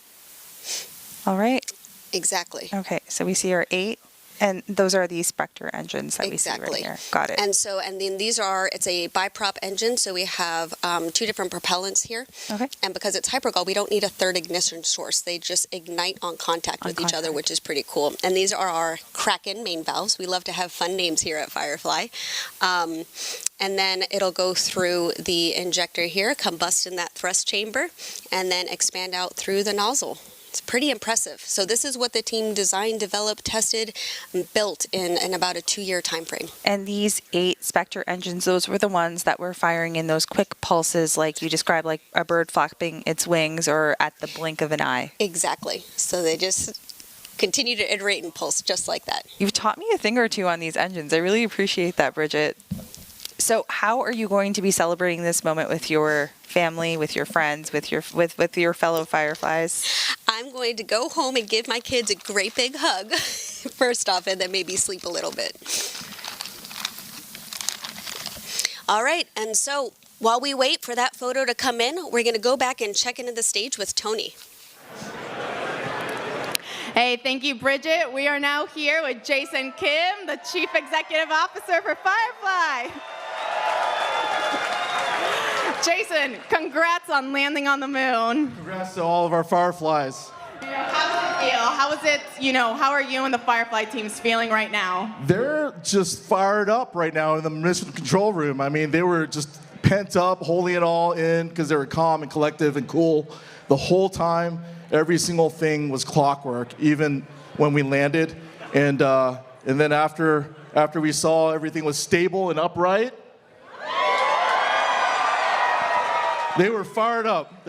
All right. Exactly. Okay, so we see our 8. And those are the Spectre engines that we see right here. Got it. And then it's a biprop engine, so we have 2 different propellants here. Okay. And because it's hypergol, we don't need a third ignition source. They just ignite on contact with each other, which is pretty cool. And these are our Kraken main valves. We love to have fun names here at Firefly. And then it'll go through the injector here, combust in that thrust chamber, and then expand out through the nozzle. It's pretty impressive. So this is what the team designed, developed, tested, and built in about a 2-year time frame. And these 8 Spectre engines, those were the ones that were firing in those quick pulses like you described, like a bird flapping its wings or at the blink of an eye. Exactly. So they just continue to iterate and pulse just like that. You've taught me a thing or two on these engines. I really appreciate that, Bridget. So how are you going to be celebrating this moment with your family, with your friends, with your fellow Fireflies? I'm going to go home and give my kids a great big hug, first off, and then maybe sleep a little bit. All right, and so while we wait for that photo to come in, we're going to go back and check into the stage with Tony. Hey, thank you, Bridget. We are now here with Jason Kim, the Chief Executive Officer for Firefly. Jason, congrats on landing on the moon. Congrats to all of our Fireflies. How does it feel? How is it, how are you and the Firefly teams feeling right now? They're just fired up right now in the mission control room. I mean, they were just pent up, holding it all in because they were calm and collective and cool the whole time. Every single thing was clockwork, even when we landed. And then after we saw everything was stable and upright, they were fired up.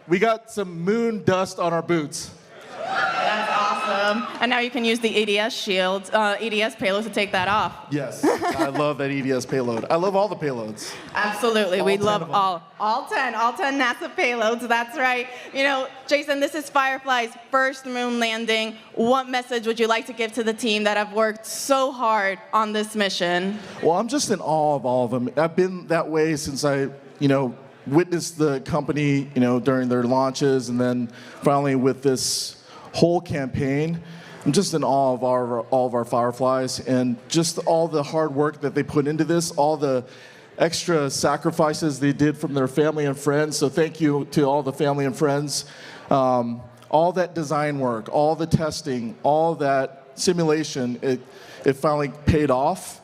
We got some moon dust on our boots. That's awesome. awesome. And now you can use the EDS shield, EDS payload to take that off. Yes, I love that EDS payload. I love all the payloads. Absolutely, we love all 10 NASA payloads, that's right. You know, Jason, this is Firefly's first moon landing. What message would you like to give to the team that have worked so hard on this mission? Well, I'm just in awe of all of them. I've been that way since I, witnessed the company, during their launches, and then finally with this whole campaign. I'm just in awe of all of our Fireflies and just all the hard work that they put into this, all the extra sacrifices they did from their family and friends. So thank you to all the family and friends. All that design work, all the testing, all that simulation, it finally paid off.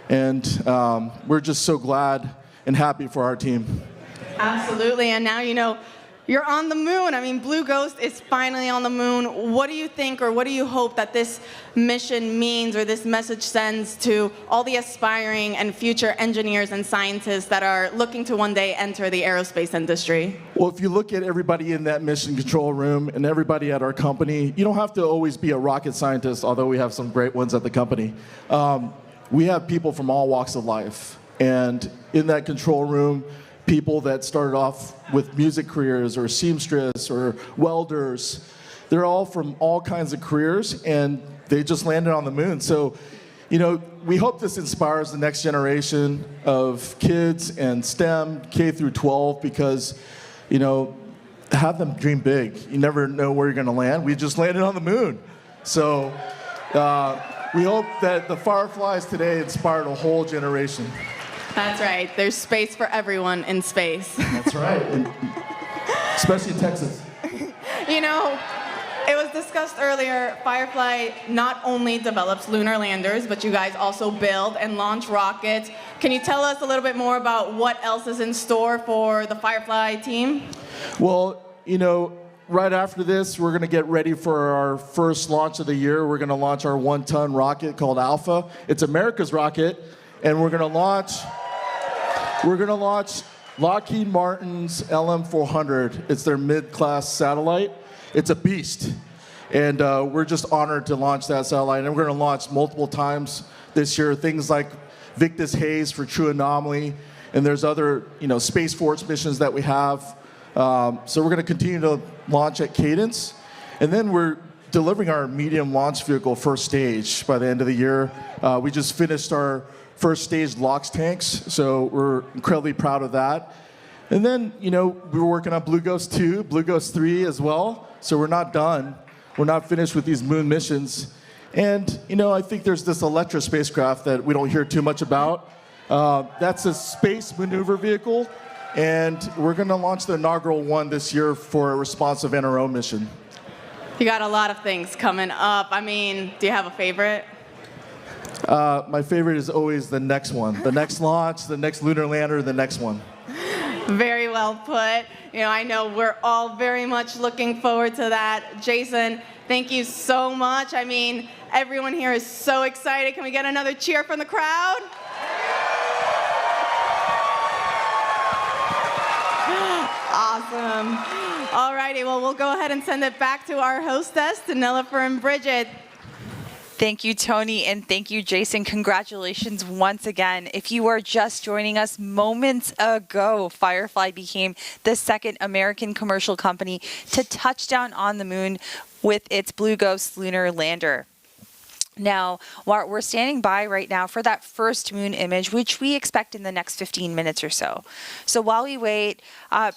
And we're just so glad and happy for our team. Absolutely, and now you're on the moon. I mean, Blue Ghost is finally on the moon. What do you think, or what do you hope that this mission means, or this message sends to all the aspiring and future engineers and scientists that are looking to one day enter the aerospace industry? Well, if you look at everybody in that mission control room and everybody at our company, you don't have to always be a rocket scientist, although we have some great ones at the company. We have people from all walks of life. And in that control room, people that started off with music careers or seamstress or welders, they're all from all kinds of careers, and they just landed on the moon. So, we hope this inspires the next generation of kids and STEM, K through 12, because, have them dream big. You never know where you're going to land. We just landed on the moon. So we hope that the Fireflies today inspired a whole generation. That's right. There's space for everyone in space. That's right. Especially in Texas. It was discussed earlier, Firefly not only develops lunar landers, but you guys also build and launch rockets. Can you tell us a little bit more about what else is in store for the Firefly team? Well, right after this, we're going to get ready for our first launch of the year. We're going to launch our 1-ton rocket called Alpha. It's America's rocket, and we're going to launch Lockheed Martin's LM-400. It's their mid-class satellite. It's a beast. And we're just honored to launch that satellite. And we're going to launch multiple times this year, things like Victus Haze for True Anomaly. And there's other, Space Force missions that we have. So we're going to continue to launch at cadence. And then we're delivering our medium launch vehicle first stage by the end of the year. We just finished our first stage LOX tanks, so we're incredibly proud of that. And then, we're working on Blue Ghost 2, Blue Ghost 3 as well, so we're not done. We're not finished with these moon missions. And, I think there's this Electra spacecraft that we don't hear too much about. That's a space maneuver vehicle, and we're going to launch the inaugural one this year for a responsive NRO mission. You got a lot of things coming up. I mean, do you have a favorite? My favorite is always the next one. The next launch, the next lunar lander, the next one. Very well put. I know we're all very much looking forward to that. Jason, thank you so much. I mean, everyone here is so excited. Can we get another cheer from the crowd? Awesome. All righty, well, we'll go ahead and send it back to our hostess, to Nilofer and Bridget. Thank you, Tony, and thank you, Jason. Congratulations once again. If you are just joining us moments ago, Firefly became the second American commercial company to touch down on the moon with its Blue Ghost lunar lander. Now, we're standing by right now for that first moon image, which we expect in the next 15 minutes or so. So while we wait,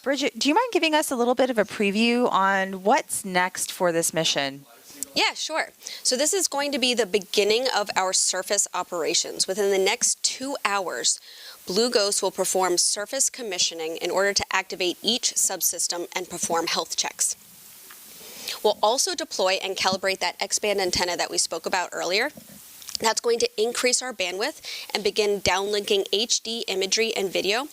Bridget, do you mind giving us a little bit of a preview on what's next for this mission? Yeah, sure. So this is going to be the beginning of our surface operations. Within the next 2 hours, Blue Ghost will perform surface commissioning in order to activate each subsystem and perform health checks. We'll also deploy and calibrate that X-band antenna that we spoke about earlier. That's going to increase our bandwidth and begin downlinking HD imagery and video.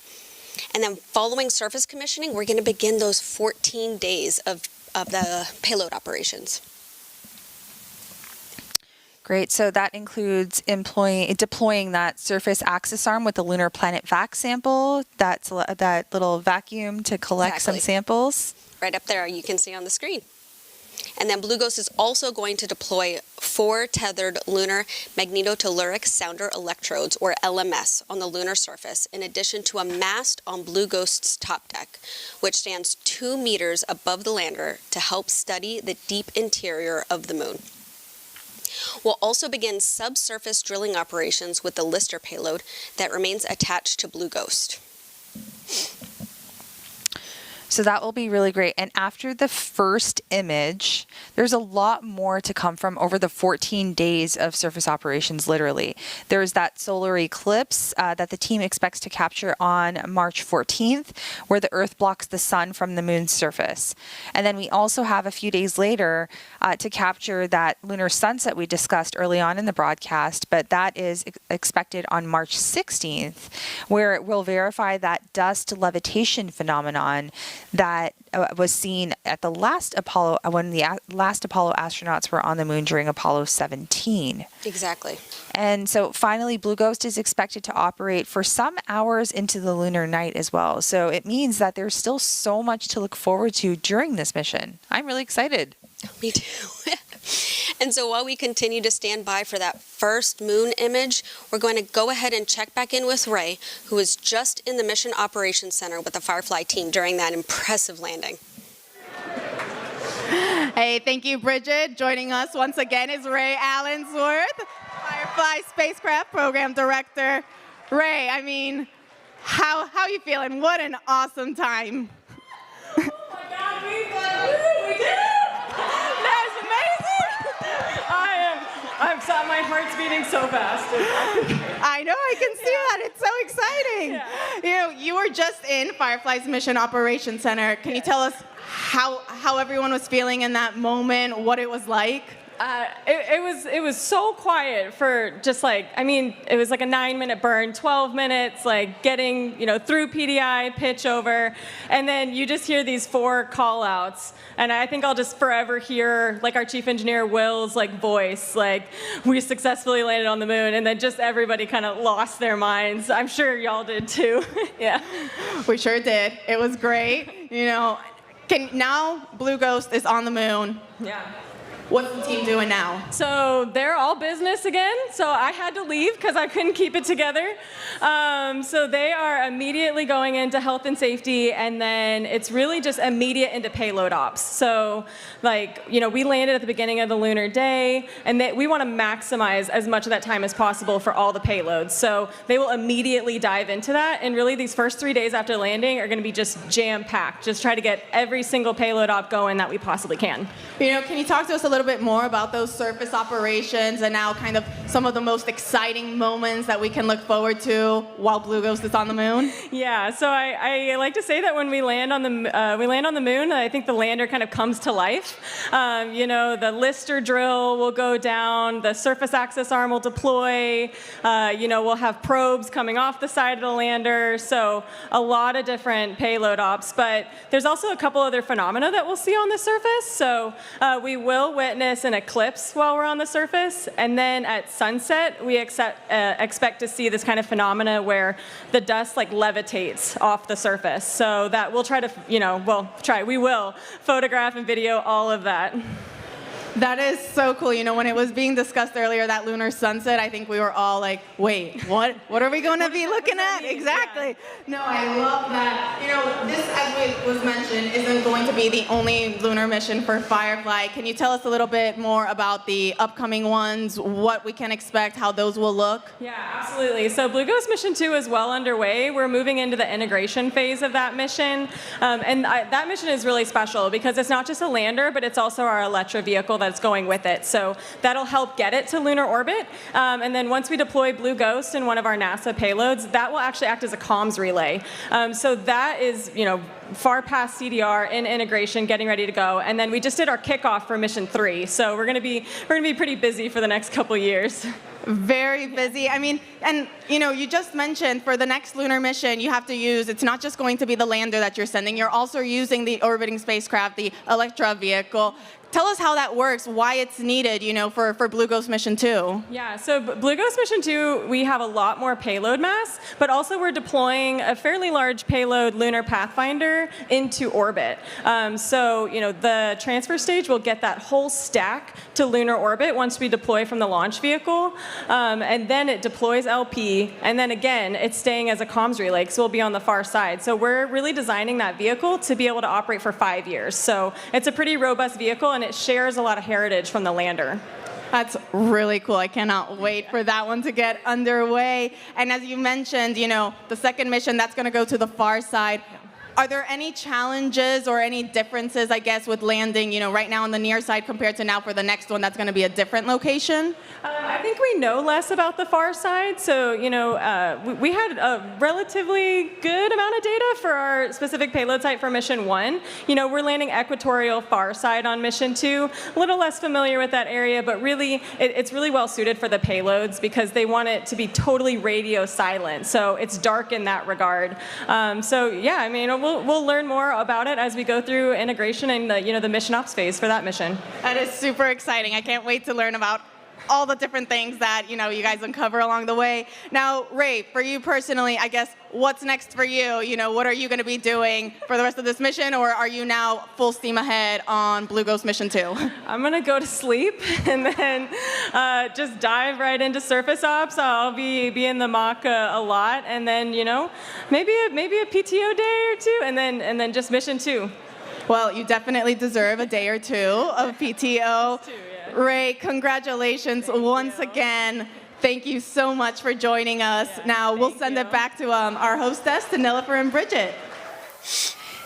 And then following surface commissioning, we're going to begin those 14 days of the payload operations. Great. So that includes deploying that surface access arm with the lunar planet vac sample, that little vacuum to collect some samples. Right up there, you can see on the screen. And then Blue Ghost is also going to deploy 4 tethered lunar magnetotelluric sounder electrodes, or LMS, on the lunar surface, in addition to a mast on Blue Ghost's top deck, which stands 2 meters above the lander to help study the deep interior of the moon. We'll also begin subsurface drilling operations with the Lister payload that remains attached to Blue Ghost. So that will be really great. And after the first image, there's a lot more to come from over the 14 days of surface operations, literally. There's that solar eclipse that the team expects to capture on March 14th, where the Earth blocks the sun from the moon's surface. And then we also have a few days later to capture that lunar sunset we discussed early on in the broadcast, but that is expected on March 16th, where it will verify that dust levitation phenomenon that was seen at the last Apollo, when the last Apollo astronauts were on the moon during Apollo 17. Exactly. And so finally, Blue Ghost is expected to operate for some hours into the lunar night as well. So it means that there's still so much to look forward to during this mission. I'm really excited. Me too. And so while we continue to stand by for that first moon image, we're going to go ahead and check back in with Ray, who was just in the Mission Operations Center with the Firefly team during that impressive landing. Hey, thank you, Bridget. Joining us once again is Ray Allensworth, Firefly Spacecraft Program Director. Ray, I mean, how you feeling? What an awesome time. Oh my God, we did it! That's amazing! My heart's beating so fast. I know, I can see that. It's so exciting. Yeah. You know, you were just in Firefly's Mission Operations Center. Can you tell us how everyone was feeling in that moment, what it was like? It was so quiet for just like, I mean, it was like a 9-minute burn, 12 minutes, like getting, through PDI, pitch over, and then you just hear these 4 call outs. And I think I'll just forever hear like our chief engineer Will's like voice, like we successfully landed on the moon, and then just everybody kind of lost their minds. I'm sure y'all did too. Yeah. We sure did. It was great. Now Blue Ghost is on the moon. Yeah. What's the team doing now? So they're all business again. So I had to leave because I couldn't keep it together. So they are immediately going into health and safety, and then it's really just immediate into payload ops. So we landed at the beginning of the lunar day, and we want to maximize as much of that time as possible for all the payloads. So they will immediately dive into that, and really these first 3 days after landing are going to be just jam-packed. Just try to get every single payload op going that we possibly can. Can you talk to us a little bit more about those surface operations and now kind of some of the most exciting moments that we can look forward to while Blue Ghost is on the moon? Yeah, so I like to say that when we land on the moon, I think the lander kind of comes to life. The Lister drill will go down, the surface access arm will deploy, we'll have probes coming off the side of the lander, so a lot of different payload ops, but there's also a couple other phenomena that we'll see on the surface. So we will witness an eclipse while we're on the surface, and then at sunset we expect to see this kind of phenomena where the dust levitates off the surface. So that we'll try to, we will photograph and video all of that. That is so cool. When it was being discussed earlier, that lunar sunset, I think we were all like, wait, what? What are we going to be looking at? Exactly. Yeah. No, I love that. This, as was mentioned, isn't going to be the only lunar mission for Firefly. Can you tell us a little bit more about the upcoming ones, what we can expect, how those will look? Yeah, absolutely. So Blue Ghost Mission 2 is well underway. We're moving into the integration phase of that mission. That mission is really special because it's not just a lander, but it's also our Electra vehicle that's going with it. So that'll help get it to lunar orbit. And then once we deploy Blue Ghost in one of our NASA payloads, that will actually act as a comms relay. So that is, far past CDR in integration, getting ready to go. And then we just did our kickoff for Mission 3. So we're going to be pretty busy for the next couple years. Very busy. I mean, and you just mentioned for the next lunar mission, you have to use, it's not just going to be the lander that you're sending, you're also using the orbiting spacecraft, the Electra vehicle. tell us how that works, why it's needed, for Blue Ghost Mission 2. Yeah, so Blue Ghost Mission 2, we have a lot more payload mass, but also we're deploying a fairly large payload lunar pathfinder into orbit. The transfer stage will get that whole stack to lunar orbit once we deploy from the launch vehicle, and then it deploys LP, and then again, it's staying as a comms relay, so we'll be on the far side. So we're really designing that vehicle to be able to operate for 5 years. So it's a pretty robust vehicle, and it shares a lot of heritage from the lander. That's really cool. I cannot wait for that one to get underway. And as you mentioned, the second mission, that's going to go to the far side. Are there any challenges or any differences, I guess, with landing, right now on the near side compared to now for the next one that's going to be a different location? I think we know less about the far side. So, we had a relatively good amount of data for our specific payload site for Mission 1. We're landing equatorial far side on Mission 2. A little less familiar with that area, but really, it's really well suited for the payloads because they want it to be totally radio silent. So it's dark in that regard. We'll learn more about it as we go through integration and the mission ops phase for that mission. That is super exciting. I can't wait to learn about all the different things that you guys uncover along the way. Now, Ray, for you personally, I guess what's next for you? What are you going to be doing for the rest of this mission, or are you now full steam ahead on Blue Ghost Mission 2? I'm going to go to sleep and then just dive right into surface ops. I'll be in the mock a lot, and then maybe a PTO day or two, and then just Mission 2. Well, you definitely deserve a day or two of PTO. Ray, congratulations once again. Thank you so much for joining us. Now we'll send it back to our hostess, to Nilofer and Bridget.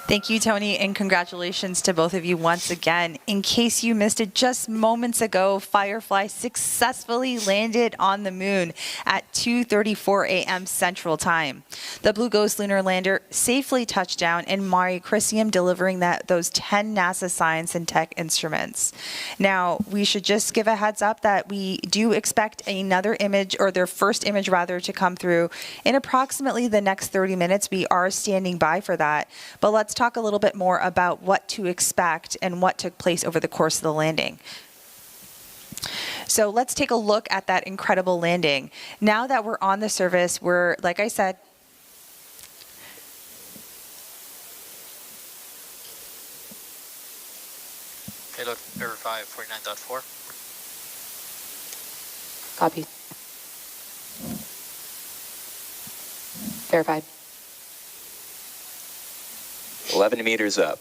Thank you, Tony, and congratulations to both of you once again. In case you missed it just moments ago, Firefly successfully landed on the moon at 2:34 a.m. Central Time. The Blue Ghost lunar lander safely touched down in Mare Crisium, delivering those 10 NASA science and tech instruments. Now, we should just give a heads up that we do expect another image, or their first image rather, to come through in approximately the next 30 minutes. We are standing by for that. But let's talk a little bit more about what to expect and what took place over the course of the landing. So let's take a look at that incredible landing. Now that we're on the surface, we're, like I said, Payload verify 49.4. Copy. Verified. 11 meters up.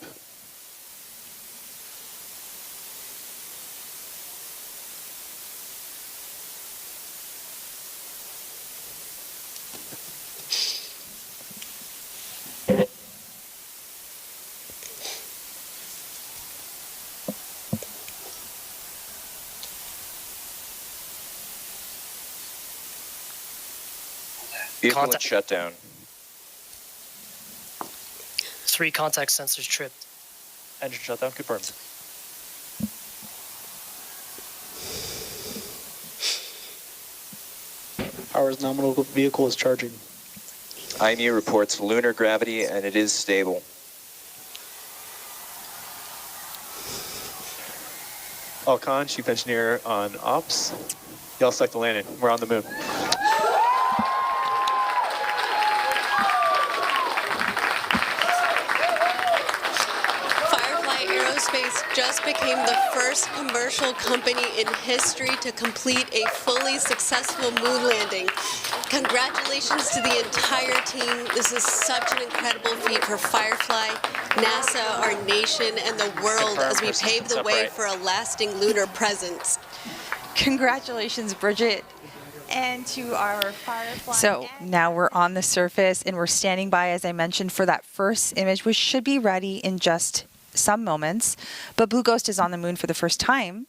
Vehicle in shutdown. 3 contact sensors tripped. Engine shutdown confirmed. Power's nominal vehicle is charging. IMU reports lunar gravity, and it is stable. Alcon, Chief Engineer on Ops. Y'all select the landing. We're on the moon. Firefly Aerospace just became the first commercial company in history to complete a fully successful moon landing. Congratulations to the entire team. This is such an incredible feat for Firefly, NASA, our nation, and the world as we pave the way for a lasting lunar presence. Congratulations, Bridget. And to our Firefly. So now we're on the surface and we're standing by, as I mentioned, for that first image, which should be ready in just some moments. But Blue Ghost is on the moon for the first time.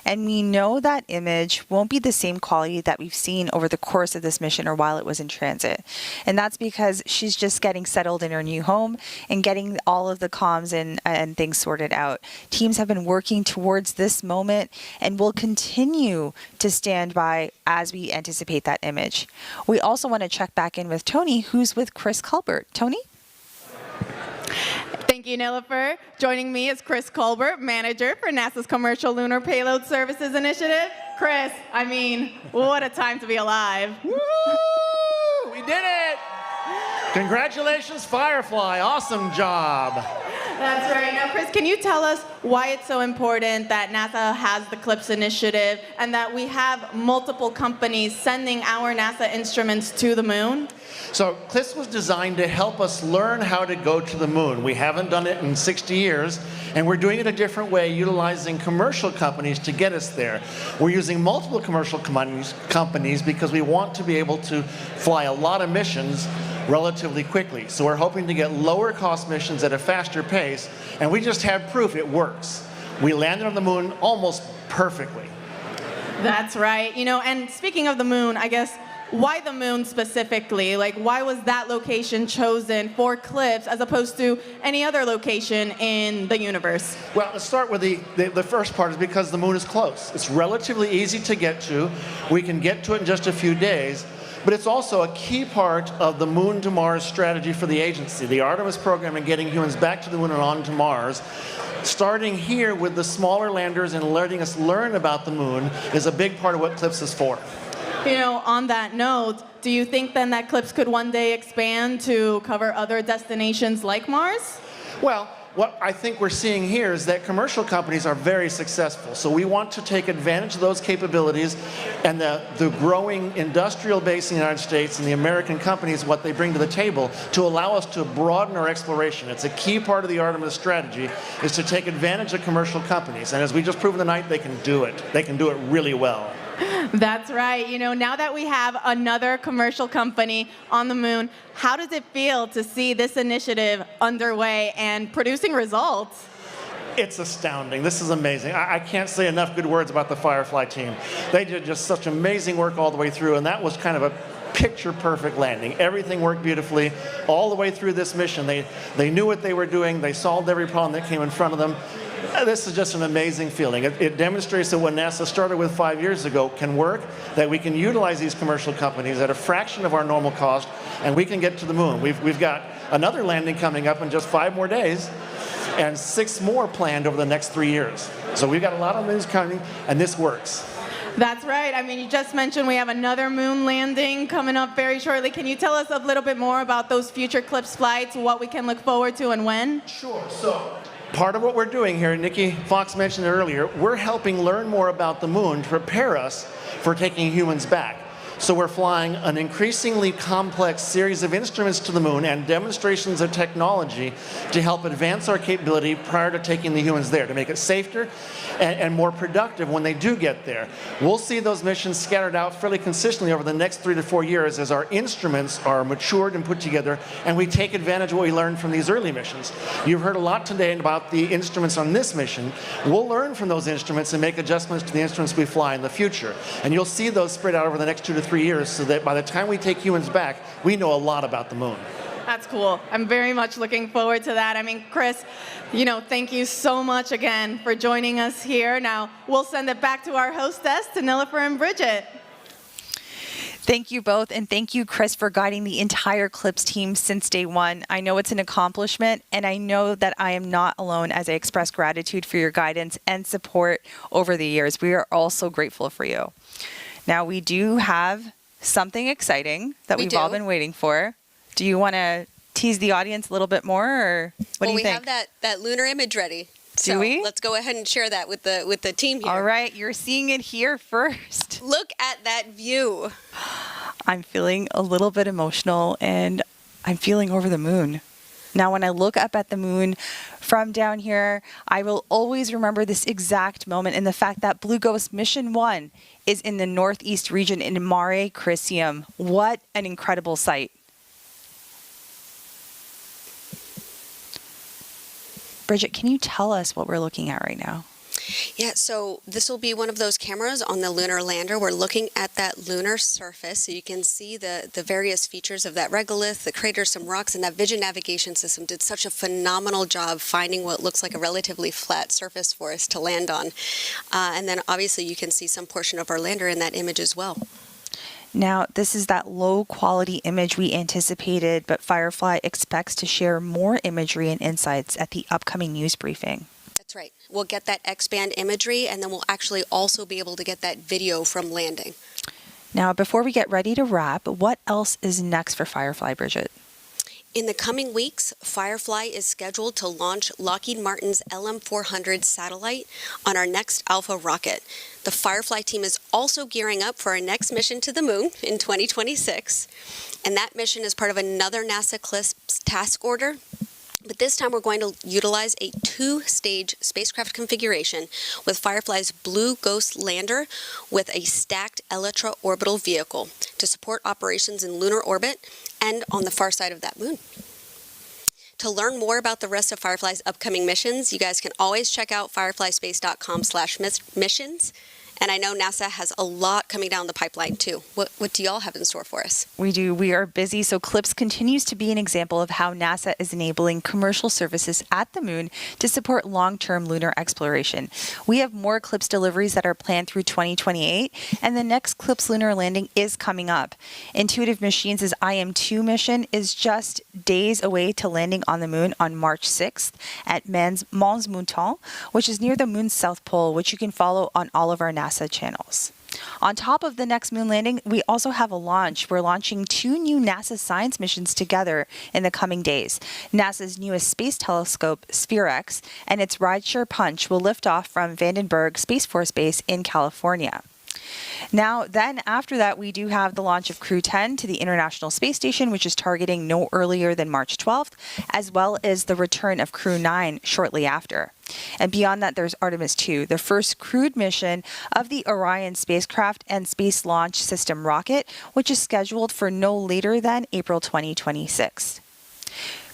And we know that image won't be the same quality that we've seen over the course of this mission or while it was in transit. And that's because she's just getting settled in her new home and getting all of the comms and things sorted out. Teams have been working towards this moment and will continue to stand by as we anticipate that image. We also want to check back in with Tony, who's with Chris Culbert. Tony? Thank Thank you, Nilofer. Joining me is Chris Colbert, manager for NASA's Commercial Lunar Payload Services Initiative. Chris, I mean, what a time to be alive. Woo! We did it! Congratulations, Firefly. Awesome job. That's right. Now, Chris, can you tell us why it's so important that NASA has the CLIPS initiative and that we have multiple companies sending our NASA instruments to the moon? So CLIPS was designed to help us learn how to go to the moon. We haven't done it in 60 years, and we're doing it a different way, utilizing commercial companies to get us there. We're using multiple commercial companies because we want to be able to fly a lot of missions relatively quickly. So we're hoping to get lower cost missions at a faster pace, and we just have proof it works. We landed on the moon almost perfectly. That's right. You know, and speaking of the moon, I guess, why the moon specifically? Like, why was that location chosen for CLIPS as opposed to any other location in the universe? Well, let's start with the first part is because the moon is close. It's relatively easy to get to. We can get to it in just a few days. But it's also a key part of the Moon to Mars strategy for the agency. The Artemis program and getting humans back to the moon and on to Mars. Starting here with the smaller landers and letting us learn about the moon is a big part of what CLIPS is for. You know, on that note, do you think then that CLIPS could one day expand to cover other destinations like Mars? Well, what I think we're seeing here is that commercial companies are very successful. So we want to take advantage of those capabilities and the growing industrial base in the United States and the American companies, what they bring to the table to allow us to broaden our exploration. It's a key part of the Artemis strategy is to take advantage of commercial companies. And as we just proved tonight, they can do it. They can do it really well. That's right. You know, now that we have another commercial company on the moon, how does it feel to see this initiative underway and producing results? It's astounding. This is amazing. I can't say enough good words about the Firefly team. They did just such amazing work all the way through, and that was kind of a picture-perfect landing. Everything worked beautifully all the way through this mission. They knew what they were doing. They solved every problem that came in front of them. This is just an amazing feeling. It demonstrates that what NASA started with 5 years ago can work, that we can utilize these commercial companies at a fraction of our normal cost, and we can get to the moon. We've got another landing coming up in just 5 more days, and 6 more planned over the next 3 years. So we've got a lot of moons coming, and this works. That's right. I mean, you just mentioned we have another moon landing coming up very shortly. Can you tell us a little bit more about those future CLIPS flights, what we can look forward to, and when? Sure. So part of what we're doing here, Nikki Fox mentioned it earlier, we're helping learn more about the moon to prepare us for taking humans back. So we're flying an increasingly complex series of instruments to the moon and demonstrations of technology to help advance our capability prior to taking the humans there, to make it safer and more productive when they do get there. We'll see those missions scattered out fairly consistently over the next 3 to 4 years as our instruments are matured and put together, and we take advantage of what we learned from these early missions. You've heard a lot today about the instruments on this mission. We'll learn from those instruments and make adjustments to the instruments we fly in the future. And you'll see those spread out over the next 2 to 3 years so that by the time we take humans back, we know a lot about the moon. That's cool. I'm very much looking forward to that. I mean, Chris, you know, thank you so much again for joining us here. Now, we'll send it back to our hostess, to Nilofer and Bridget. Thank you both, and thank you, Chris, for guiding the entire CLIPS team since day one. I know it's an accomplishment, and I know that I am not alone as I express gratitude for your guidance and support over the years. We are all so grateful for you. Now, we do have something exciting that we've all been waiting for. Do you want to tease the audience a little bit more, or what do you think? Well, we have that lunar image ready. Do we? Let's go ahead and share that with the team here. All right, you're seeing it here first. Look at that view. I'm feeling a little bit emotional, and I'm feeling over the moon. Now, when I look up at the moon from down here, I will always remember this exact moment and the fact that Blue Ghost Mission 1 is in the northeast region in Mare Crisium. What an incredible sight. Bridget, can you tell us what we're looking at right now? Yeah, so this will be one of those cameras on the lunar lander. We're looking at that lunar surface, so you can see the various features of that regolith, the crater, some rocks, and that vision navigation system did such a phenomenal job finding what looks like a relatively flat surface for us to land on. And then obviously you can see some portion of our lander in that image as well. Now, this is that low quality image we anticipated, but Firefly expects to share more imagery and insights at the upcoming news briefing. That's right. We'll get that X-band imagery, and then we'll actually also be able to get that video from landing. Now, before we get ready to wrap, what else is next for Firefly, Bridget? In the coming weeks, Firefly is scheduled to launch Lockheed Martin's LM-400 satellite on our next Alpha rocket. The Firefly team is also gearing up for our next mission to the moon in 2026, and that mission is part of another NASA CLPS task order. But this time we're going to utilize a 2-stage spacecraft configuration with Firefly's Blue Ghost lander with a stacked Elytra orbital vehicle to support operations in lunar orbit and on the far side of that moon. To learn more about the rest of Firefly's upcoming missions, you guys can always check out fireflyspace.com/missions. And I know NASA has a lot coming down the pipeline, too. What do y'all have in store for us? We do. We are busy. So CLPS continues to be an example of how NASA is enabling commercial services at the moon to support long-term lunar exploration. We have more CLPS deliveries that are planned through 2028, and the next CLPS lunar landing is coming up. Intuitive Machines' IM-2 mission is just days away to landing on the moon on March 6th at Mons Montal, which is near the moon's south pole, which you can follow on all of our NASA channels. On top of the next moon landing, we also have a launch. We're launching 2 new NASA science missions together in the coming days. NASA's newest space telescope, SphereX, and its rideshare Punch will lift off from Vandenberg Space Force Base in California. Now, then after that, we do have the launch of Crew 10 to the International Space Station, which is targeting no earlier than March 12th, as well as the return of Crew 9 shortly after. And beyond that, there's Artemis 2, the first crewed mission of the Orion spacecraft and Space Launch System rocket, which is scheduled for no later than April 2026.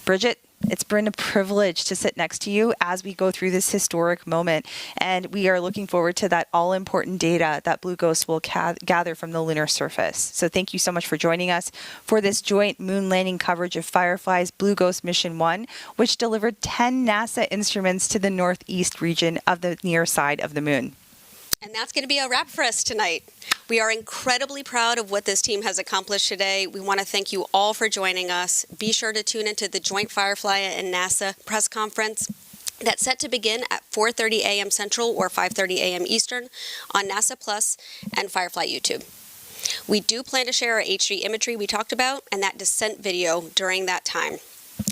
Bridget, it's been a privilege to sit next to you as we go through this historic moment, and we are looking forward to that all-important data that Blue Ghost will gather from the lunar surface. So thank you so much for joining us for this joint moon landing coverage of Firefly's Blue Ghost Mission 1, which delivered 10 NASA instruments to the northeast region of the near side of the moon. And that's going to be a wrap for us tonight. We are incredibly proud of what this team has accomplished today. We want to thank you all for joining us. Be sure to tune into the joint Firefly and NASA press conference that's set to begin at 4:30 a.m. Central or 5:30 a.m. Eastern on NASA Plus and Firefly YouTube. We do plan to share our HD imagery we talked about and that descent video during that time.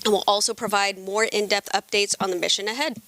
And we'll also provide more in-depth updates on the mission ahead.